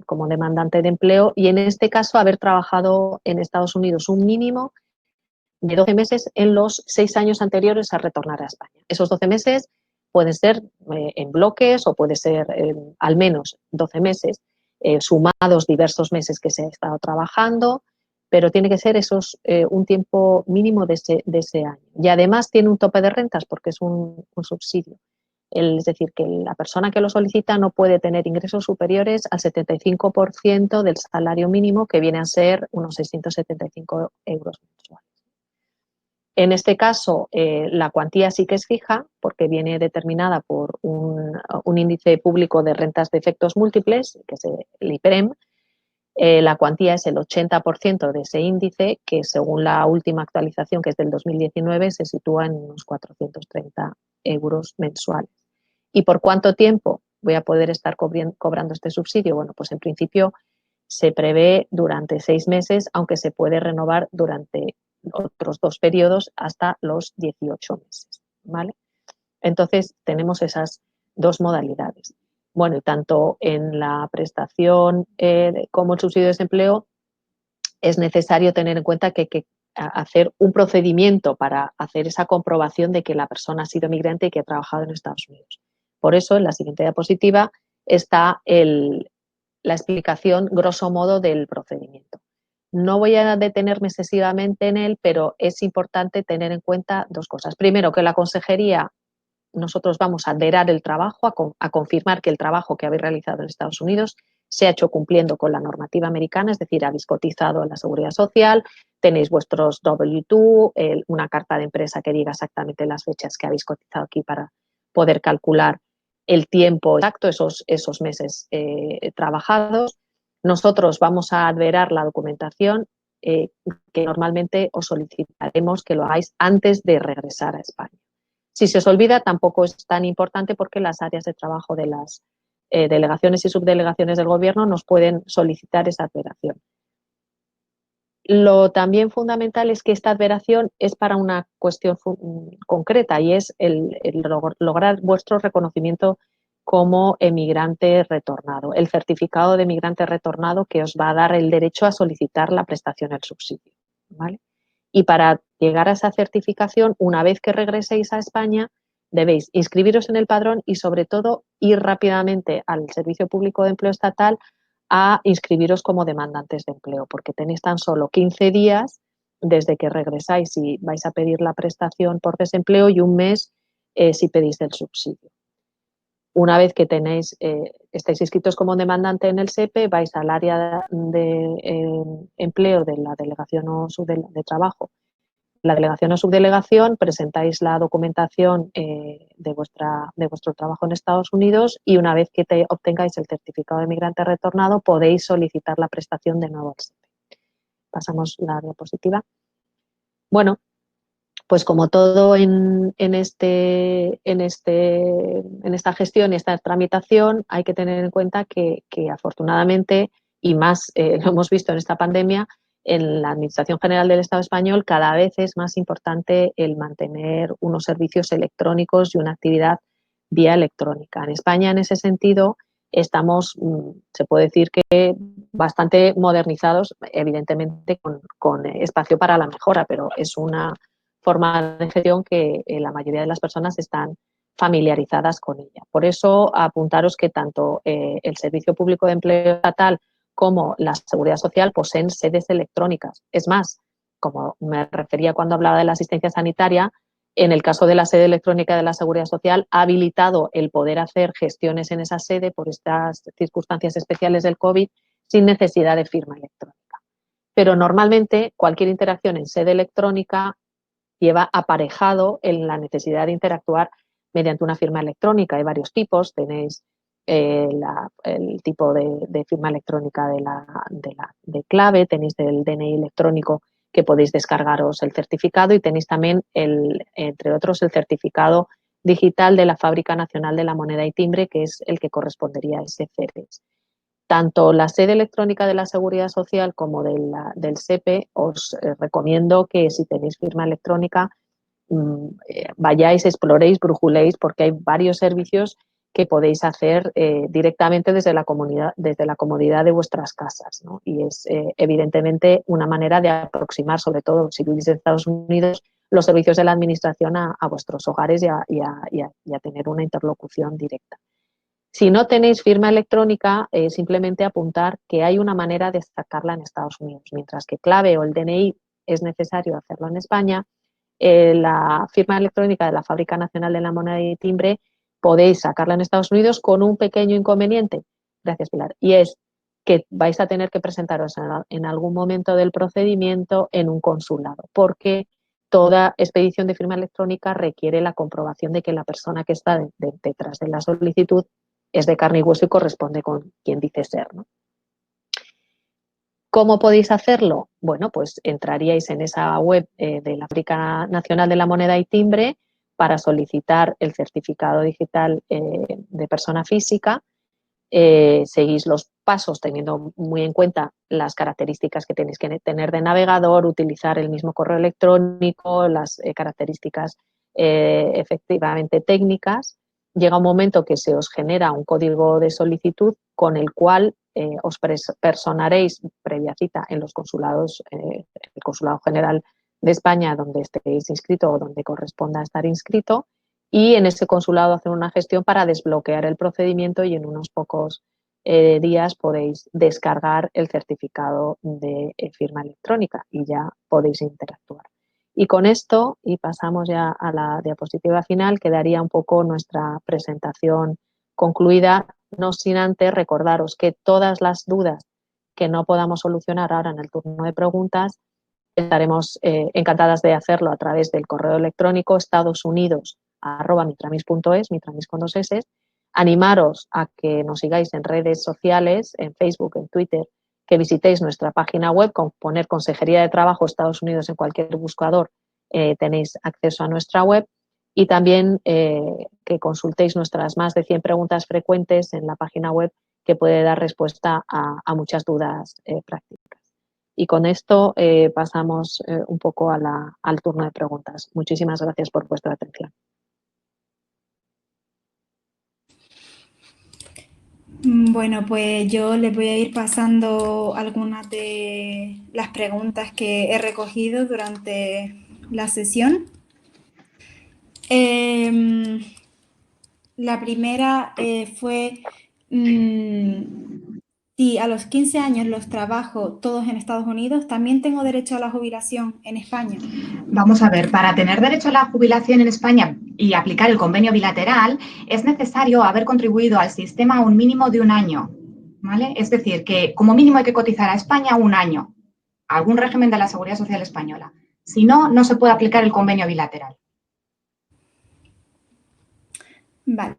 como demandante de empleo y en este caso haber trabajado en Estados Unidos un mínimo de 12 meses en los 6 años anteriores a retornar a España. Esos 12 meses pueden ser en bloques o puede ser al menos 12 meses sumados diversos meses que se ha estado trabajando, pero tiene que ser un tiempo mínimo de ese año. Y además tiene un tope de rentas porque es un subsidio. Es decir, que la persona que lo solicita no puede tener ingresos superiores al 75% del salario mínimo, que viene a ser unos 675 euros mensuales. En este caso, la cuantía sí que es fija porque viene determinada por un índice público de rentas de efectos múltiples, que es el IPREM. La cuantía es el 80% de ese índice, que según la última actualización, que es del 2019, se sitúa en unos 430 euros mensuales. ¿Y por cuánto tiempo voy a poder estar cobrando este subsidio? Bueno, pues en principio se prevé durante 6 meses, aunque se puede renovar durante otros 2 periodos hasta los 18 meses, ¿vale? Entonces, tenemos esas 2 modalidades. Bueno, y tanto en la prestación como el subsidio de desempleo es necesario tener en cuenta que hay que hacer un procedimiento para hacer esa comprobación de que la persona ha sido migrante y que ha trabajado en Estados Unidos. Por eso, en la siguiente diapositiva está la explicación, grosso modo, del procedimiento. No voy a detenerme excesivamente en él, pero es importante tener en cuenta 2 cosas. Primero, que la consejería, nosotros vamos a adherar el trabajo, a confirmar que el trabajo que habéis realizado en Estados Unidos se ha hecho cumpliendo con la normativa americana, es decir, habéis cotizado en la Seguridad Social, tenéis vuestros W2, una carta de empresa que diga exactamente las fechas que habéis cotizado aquí para poder calcular el tiempo exacto, esos meses trabajados. Nosotros vamos a adverar la documentación que normalmente os solicitaremos que lo hagáis antes de regresar a España. Si se os olvida, tampoco es tan importante porque las áreas de trabajo de las delegaciones y subdelegaciones del Gobierno nos pueden solicitar esa adveración. Lo también fundamental es que esta adveración es para una cuestión concreta y es el lograr vuestro reconocimiento como emigrante retornado, el certificado de emigrante retornado que os va a dar el derecho a solicitar la prestación del subsidio, ¿vale? Y para llegar a esa certificación, una vez que regreséis a España, debéis inscribiros en el padrón y, sobre todo, ir rápidamente al Servicio Público de Empleo Estatal a inscribiros como demandantes de empleo, porque tenéis tan solo 15 días desde que regresáis y vais a pedir la prestación por desempleo y un mes si pedís el subsidio. Una vez que estáis inscritos como demandante en el SEPE, vais al área de empleo de la delegación o de trabajo, la delegación o subdelegación, presentáis la documentación de vuestro trabajo en Estados Unidos y una vez que obtengáis el certificado de migrante retornado, podéis solicitar la prestación de nuevo al SEPE. Pasamos la diapositiva. Bueno, pues como todo en esta gestión y esta tramitación, hay que tener en cuenta que afortunadamente, y más lo hemos visto en esta pandemia, en la Administración General del Estado español cada vez es más importante el mantener unos servicios electrónicos y una actividad vía electrónica. En España, en ese sentido, estamos, se puede decir que bastante modernizados, evidentemente con espacio para la mejora, pero es una forma de gestión que la mayoría de las personas están familiarizadas con ella. Por eso, apuntaros que tanto el Servicio Público de Empleo Estatal como la Seguridad Social poseen sedes electrónicas. Es más, como me refería cuando hablaba de la asistencia sanitaria, en el caso de la sede electrónica de la Seguridad Social ha habilitado el poder hacer gestiones en esa sede por estas circunstancias especiales del COVID sin necesidad de firma electrónica. Pero normalmente cualquier interacción en sede electrónica lleva aparejado en la necesidad de interactuar mediante una firma electrónica. Hay varios tipos, tenéis el tipo de firma electrónica de clave, tenéis el DNI electrónico que podéis descargaros el certificado y tenéis también, entre otros, el certificado digital de la Fábrica Nacional de la Moneda y Timbre, que es el que correspondería a ese CERES. Tanto la sede electrónica de la Seguridad Social como del SEPE, os recomiendo que si tenéis firma electrónica vayáis, exploréis, brujuléis, porque hay varios servicios que podéis hacer directamente desde la comodidad de vuestras casas, ¿no? Y es evidentemente una manera de aproximar, sobre todo si vivís en Estados Unidos, los servicios de la administración a vuestros hogares y a tener una interlocución directa. Si no tenéis firma electrónica, simplemente apuntar que hay una manera de sacarla en Estados Unidos, mientras que clave o el DNI es necesario hacerlo en España. La firma electrónica de la Fábrica Nacional de la Moneda y Timbre podéis sacarla en Estados Unidos con un pequeño inconveniente, gracias Pilar, y es que vais a tener que presentaros en algún momento del procedimiento en un consulado, porque toda expedición de firma electrónica requiere la comprobación de que la persona que está detrás de la solicitud es de carne y hueso y corresponde con quien dice ser, ¿no? ¿Cómo podéis hacerlo? Bueno, pues entraríais en esa web de la Fábrica Nacional de la Moneda y Timbre para solicitar el certificado digital de persona física. Seguís los pasos teniendo muy en cuenta las características que tenéis que tener de navegador, utilizar el mismo correo electrónico, las características efectivamente técnicas. Llega un momento que se os genera un código de solicitud con el cual os personaréis previa cita en los consulados, el Consulado General de España donde estéis inscrito o donde corresponda estar inscrito, y en ese consulado hacen una gestión para desbloquear el procedimiento y en unos pocos días podéis descargar el certificado de firma electrónica y ya podéis interactuar. Y con esto, y pasamos ya a la diapositiva final, quedaría un poco nuestra presentación concluida no sin antes recordaros que todas las dudas que no podamos solucionar ahora en el turno de preguntas, estaremos encantadas de hacerlo a través del correo electrónico estadosunidos@mitramis.es, mitramis con 2 S. Animaros a que nos sigáis en redes sociales, en Facebook, en Twitter, que visitéis nuestra página web, con poner Consejería de Trabajo Estados Unidos en cualquier buscador, tenéis acceso a nuestra web, y también que consultéis nuestras más de 100 preguntas frecuentes en la página web, que puede dar respuesta a muchas dudas prácticas. Y con esto pasamos un poco al turno de preguntas. Muchísimas gracias por vuestra atención. Bueno, pues yo les voy a ir pasando algunas de las preguntas que he recogido durante la sesión. La primera fue si a los 15 años los trabajo todos en Estados Unidos, ¿también tengo derecho a la jubilación en España? Vamos a ver, para tener derecho a la jubilación en España y aplicar el convenio bilateral, es necesario haber contribuido al sistema un mínimo de 1 año, ¿vale? Es decir, que como mínimo hay que cotizar a España 1 año, a algún régimen de la Seguridad Social española. Si no, no se puede aplicar el convenio bilateral. Vale.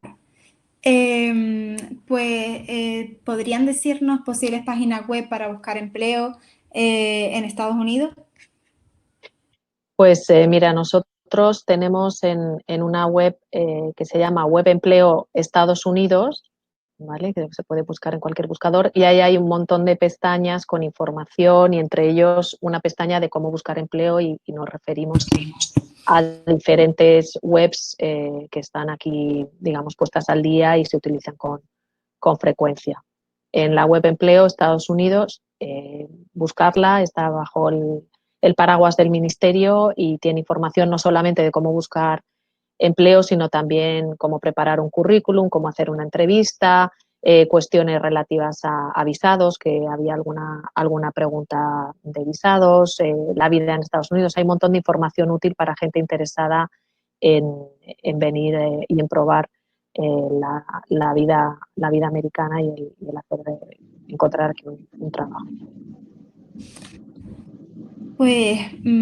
¿Podrían decirnos posibles páginas web para buscar empleo en Estados Unidos? Pues mira, nosotros tenemos en una web que se llama Web Empleo Estados Unidos, ¿vale? Que se puede buscar en cualquier buscador, y ahí hay un montón de pestañas con información, y entre ellos una pestaña de cómo buscar empleo, y nos referimos a diferentes webs que están aquí, digamos, puestas al día y se utilizan con frecuencia. En la Web Empleo Estados Unidos, buscarla, está bajo el paraguas del ministerio, y tiene información no solamente de cómo buscar empleo, sino también cómo preparar un currículum, cómo hacer una entrevista, cuestiones relativas a visados, que había alguna pregunta de visados, la vida en Estados Unidos. Hay un montón de información útil para gente interesada en venir y en probar la vida americana y el hacer encontrar aquí un trabajo. Pues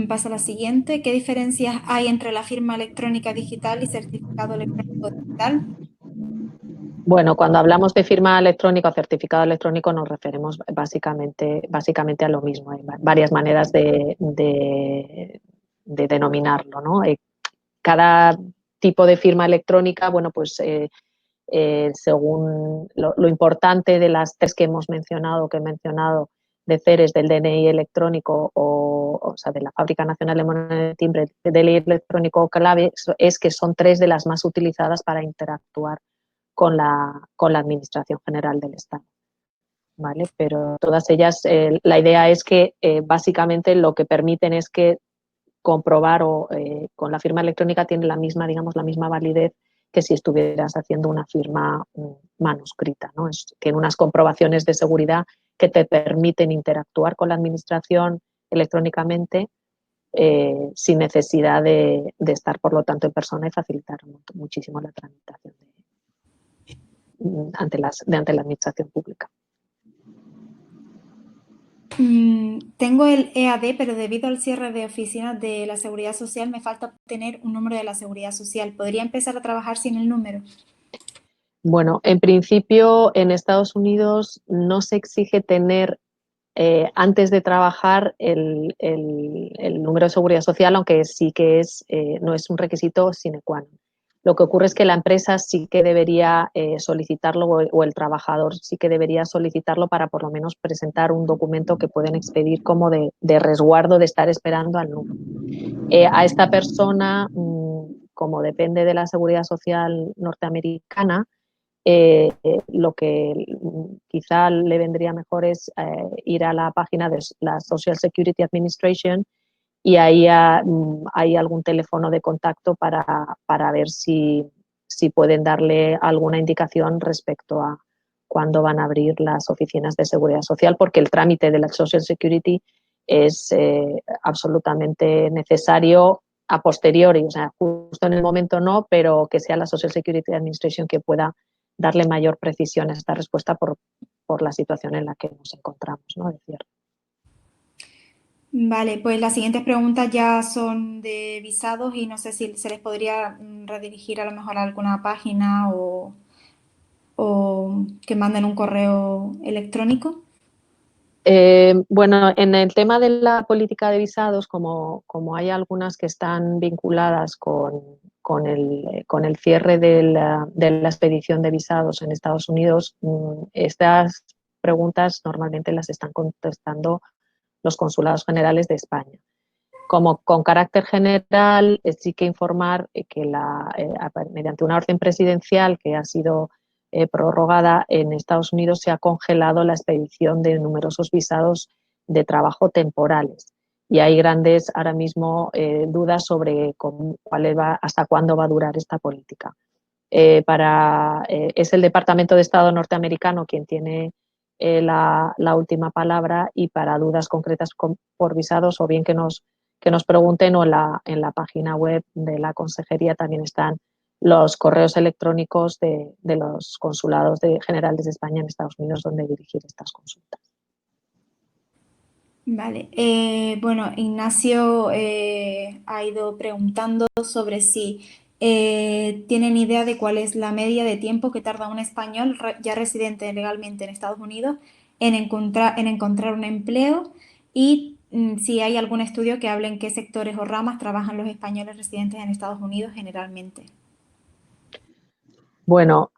paso a la siguiente. ¿Qué diferencias hay entre la firma electrónica digital y certificado electrónico digital? Bueno, cuando hablamos de firma electrónica o certificado electrónico nos referimos básicamente a lo mismo. Hay varias maneras de denominarlo, ¿no? Cada tipo de firma electrónica, bueno, pues según lo importante de las 3 que he mencionado, de CERES, del DNI electrónico o sea, de la Fábrica Nacional de Moneda de Timbre, del DNI electrónico clave, es que son 3 de las más utilizadas para interactuar con la Administración General del Estado, ¿vale? Pero todas ellas, la idea es que básicamente lo que permiten es que comprobar con la firma electrónica tiene la misma validez que si estuvieras haciendo una firma manuscrita, ¿no? Es que en unas comprobaciones de seguridad que te permiten interactuar con la Administración electrónicamente sin necesidad de estar, por lo tanto, en persona, y facilitar muchísimo la tramitación ante la Administración pública. Tengo el EAD, pero debido al cierre de oficinas de la Seguridad Social me falta obtener un número de la Seguridad Social. ¿Podría empezar a trabajar sin el número? Bueno, en principio en Estados Unidos no se exige tener antes de trabajar el número de seguridad social, aunque sí que no es un requisito sine qua non. Lo que ocurre es que la empresa sí que debería solicitarlo, o el trabajador sí que debería solicitarlo, para por lo menos presentar un documento que pueden expedir como de resguardo de estar esperando al número. A esta persona, como depende de la seguridad social norteamericana, lo que quizá le vendría mejor es ir a la página de la Social Security Administration, y ahí hay algún teléfono de contacto para ver si pueden darle alguna indicación respecto a cuándo van a abrir las oficinas de seguridad social, porque el trámite de la Social Security es absolutamente necesario a posteriori, o sea, justo en el momento no, pero que sea la Social Security Administration que pueda darle mayor precisión a esta respuesta por la situación en la que nos encontramos, ¿no? Es decir, Vale, pues las siguientes preguntas ya son de visados y no sé si se les podría redirigir a lo mejor a alguna página o que manden un correo electrónico. Bueno, en el tema de la política de visados, como hay algunas que están vinculadas con el cierre de la expedición de visados en Estados Unidos, estas preguntas normalmente las están contestando los consulados generales de España. Como con carácter general, sí que informar que mediante una orden presidencial que ha sido prorrogada en Estados Unidos, se ha congelado la expedición de numerosos visados de trabajo temporales. Y hay grandes ahora mismo dudas sobre hasta cuándo va a durar esta política. Es el Departamento de Estado norteamericano quien tiene la última palabra, y para dudas concretas por visados, o bien que nos pregunten, o en la página web de la Consejería también están los correos electrónicos de los consulados generales de España en Estados Unidos, donde dirigir estas consultas. Vale, bueno, Ignacio ha ido preguntando sobre si tienen idea de cuál es la media de tiempo que tarda un español ya residente legalmente en Estados Unidos en encontrar un empleo, y si hay algún estudio que hable en qué sectores o ramas trabajan los españoles residentes en Estados Unidos generalmente. Bueno,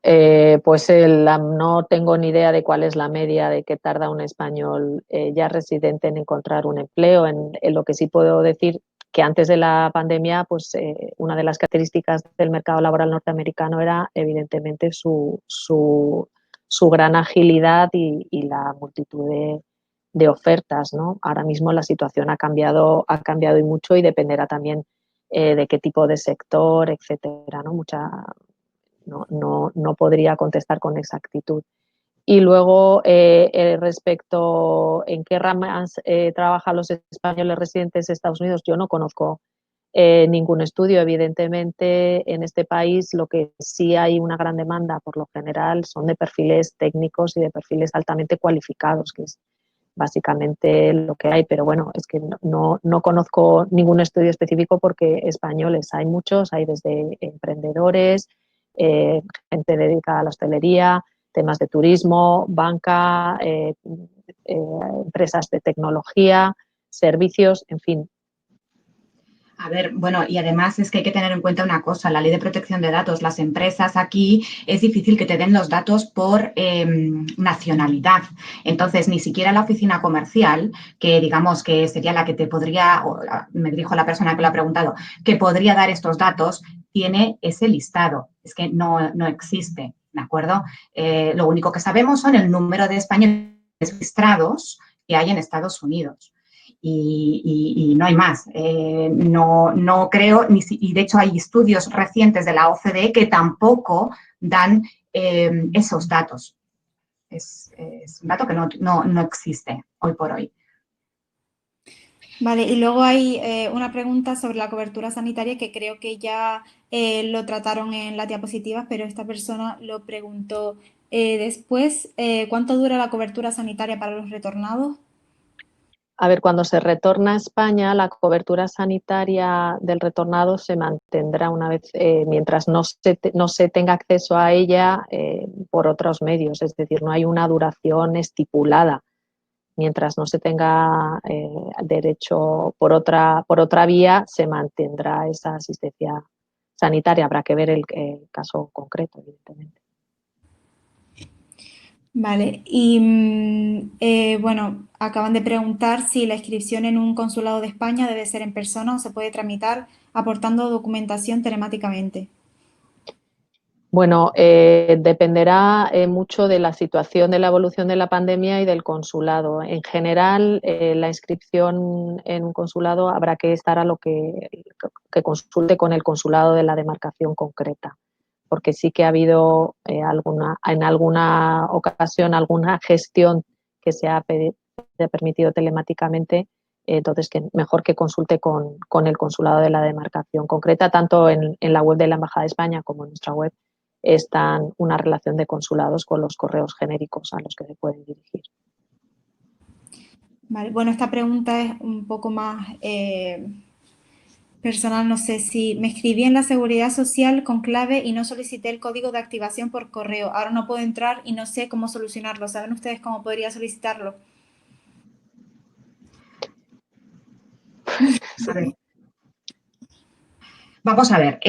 pues no tengo ni idea de cuál es la media de que tarda un español ya residente en encontrar un empleo. En lo que sí puedo decir, que antes de la pandemia, pues una de las características del mercado laboral norteamericano era evidentemente su gran agilidad y la multitud de ofertas, ¿no? Ahora mismo la situación ha cambiado y mucho, y dependerá también de qué tipo de sector, etcétera, ¿no? No podría contestar con exactitud. Y luego, respecto en qué ramas trabajan los españoles residentes de Estados Unidos, yo no conozco ningún estudio. Evidentemente, en este país lo que sí hay una gran demanda, por lo general, son de perfiles técnicos y de perfiles altamente cualificados, que es básicamente lo que hay. Pero bueno, es que no conozco ningún estudio específico, porque españoles hay muchos, hay desde emprendedores, gente dedicada a la hostelería, temas de turismo, banca, empresas de tecnología, servicios, en fin. A ver, bueno, y además es que hay que tener en cuenta una cosa, la ley de protección de datos. Las empresas aquí es difícil que te den los datos por nacionalidad. Entonces, ni siquiera la oficina comercial, que digamos que sería la que te podría, me dirijo a la persona que lo ha preguntado, que podría dar estos datos, tiene ese listado. Es que no existe, ¿de acuerdo? Lo único que sabemos son el número de españoles registrados que hay en Estados Unidos. Y no hay más. No creo, y de hecho hay estudios recientes de la OCDE que tampoco dan esos datos. Es un dato que no existe hoy por hoy. Vale, y luego hay una pregunta sobre la cobertura sanitaria que creo que ya lo trataron en las diapositivas, pero esta persona lo preguntó después. ¿Cuánto dura la cobertura sanitaria para los retornados? A ver, cuando se retorna a España, la cobertura sanitaria del retornado se mantendrá una vez, mientras no se tenga acceso a ella por otros medios. Es decir, no hay una duración estipulada. Mientras no se tenga derecho por otra vía, se mantendrá esa asistencia sanitaria. Habrá que ver el caso concreto, evidentemente. Vale, y bueno, acaban de preguntar si la inscripción en un consulado de España debe ser en persona o se puede tramitar aportando documentación telemáticamente. Bueno, dependerá mucho de la situación, de la evolución de la pandemia y del consulado. En general, la inscripción en un consulado habrá que estar a lo que consulte con el consulado de la demarcación concreta, porque sí que ha habido en alguna ocasión alguna gestión que se ha permitido telemáticamente. Entonces, mejor que consulte con el consulado de la demarcación concreta, tanto en la web de la Embajada de España como en nuestra web. están una relación de consulados con los correos genéricos a los que se pueden dirigir. Vale, bueno, esta pregunta es un poco más personal. No sé si me inscribí en la Seguridad Social con clave y no solicité el código de activación por correo. Ahora no puedo entrar y no sé cómo solucionarlo. ¿Saben ustedes cómo podría solicitarlo? A ver. Vamos a ver,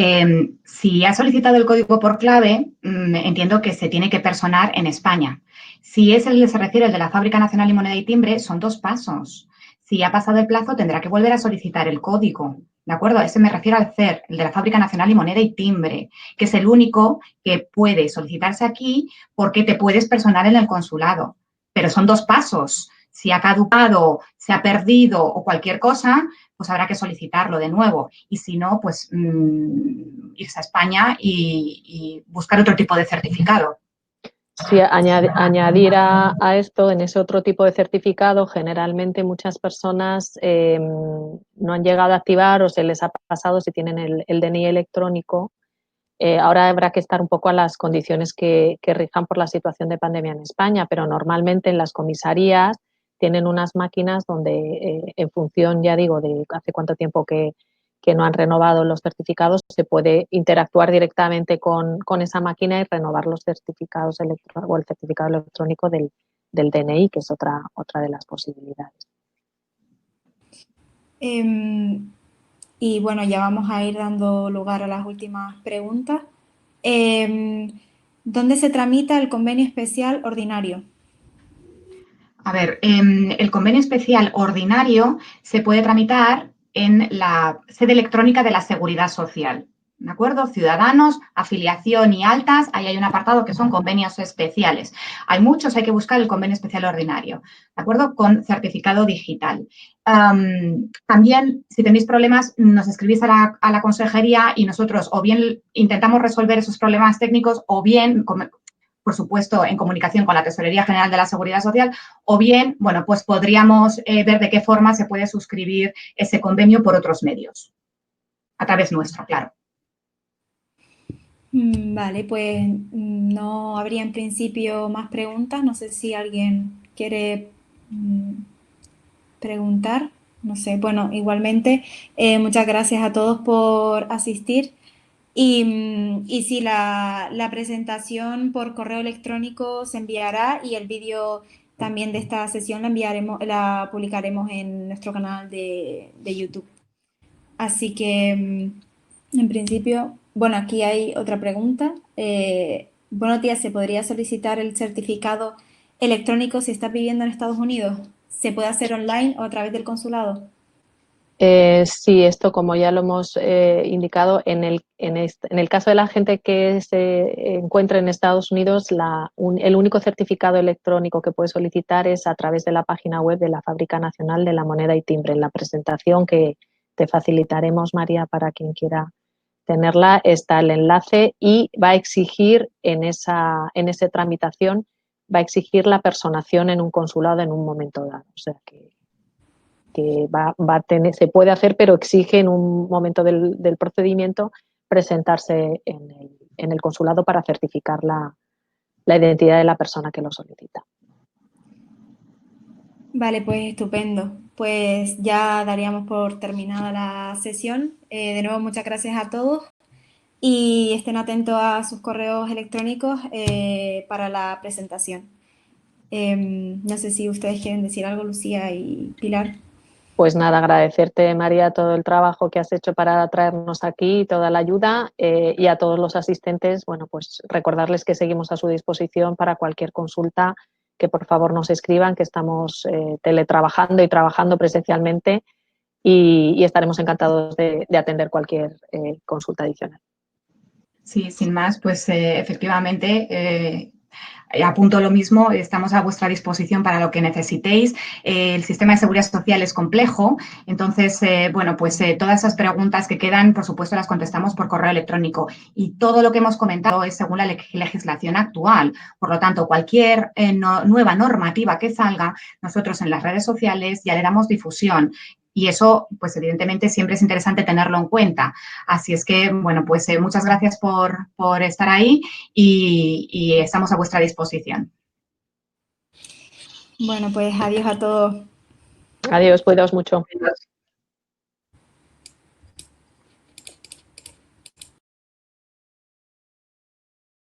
si ha solicitado el código por clave, entiendo que se tiene que personar en España. Si es el que se refiere al de la Fábrica Nacional y Moneda y Timbre, son 2 pasos. Si ha pasado el plazo, tendrá que volver a solicitar el código, ¿de acuerdo? Ese me refiero al CER, el de la Fábrica Nacional y Moneda y Timbre, que es el único que puede solicitarse aquí porque te puedes personar en el consulado. Pero son 2 pasos. Si ha caducado, se ha perdido o cualquier cosa, pues habrá que solicitarlo de nuevo. Y si no, pues irse a España y buscar otro tipo de certificado. Sí, añadir a esto, en ese otro tipo de certificado, generalmente muchas personas no han llegado a activar o se les ha pasado si tienen el DNI electrónico. Ahora habrá que estar un poco a las condiciones que rijan por la situación de pandemia en España, pero normalmente en las comisarías tienen unas máquinas donde, en función, ya digo, de hace cuánto tiempo que no han renovado los certificados, se puede interactuar directamente con esa máquina y renovar los certificados o el certificado electrónico del DNI, que es otra de las posibilidades. Y bueno, ya vamos a ir dando lugar a las últimas preguntas. ¿Dónde se tramita el convenio especial ordinario? A ver, el convenio especial ordinario se puede tramitar en la sede electrónica de la Seguridad Social, ¿de acuerdo? Ciudadanos, afiliación y altas, ahí hay un apartado que son convenios especiales. Hay muchos, hay que buscar el convenio especial ordinario, ¿de acuerdo? Con certificado digital. También, si tenéis problemas, nos escribís a la consejería y nosotros o bien intentamos resolver esos problemas técnicos o bien, por supuesto, en comunicación con la Tesorería General de la Seguridad Social, o bien, bueno, pues podríamos ver de qué forma se puede suscribir ese convenio por otros medios, a través nuestro, claro. Vale, pues no habría en principio más preguntas. No sé si alguien quiere preguntar. No sé, bueno, igualmente, muchas gracias a todos por asistir. Y sí, la presentación por correo electrónico se enviará y el vídeo también de esta sesión la publicaremos en nuestro canal de YouTube. Así que, en principio, bueno, aquí hay otra pregunta. Buenos días, ¿se podría solicitar el certificado electrónico si estás viviendo en Estados Unidos? ¿Se puede hacer online o a través del consulado? Sí, esto como ya lo hemos indicado, en el caso de la gente que se encuentra en Estados Unidos, el único certificado electrónico que puede solicitar es a través de la página web de la Fábrica Nacional de la Moneda y Timbre. En la presentación que te facilitaremos, María, para quien quiera tenerla, está el enlace y va a exigir en esa tramitación, va a exigir la personación en un consulado en un momento dado. O sea que va a tener, se puede hacer, pero exige en un momento del procedimiento presentarse en el consulado para certificar la identidad de la persona que lo solicita. Vale, pues estupendo. Pues ya daríamos por terminada la sesión. De nuevo, muchas gracias a todos y estén atentos a sus correos electrónicos para la presentación. No sé si ustedes quieren decir algo, Lucía y Pilar. Pues nada, agradecerte, María, todo el trabajo que has hecho para traernos aquí, toda la ayuda y a todos los asistentes, bueno, pues recordarles que seguimos a su disposición para cualquier consulta, que por favor nos escriban, que estamos teletrabajando y trabajando presencialmente y estaremos encantados de atender cualquier consulta adicional. Sí, sin más, pues efectivamente apunto lo mismo, estamos a vuestra disposición para lo que necesitéis. El sistema de seguridad social es complejo, entonces, bueno, pues todas esas preguntas que quedan, por supuesto, las contestamos por correo electrónico y todo lo que hemos comentado es según la legislación actual. Por lo tanto, cualquier nueva normativa que salga, nosotros en las redes sociales ya le damos difusión. y eso, pues evidentemente, siempre es interesante tenerlo en cuenta. Así es que, bueno, pues muchas gracias por estar ahí y estamos a vuestra disposición. Bueno, pues adiós a todos. Adiós, cuidaos mucho. Adiós.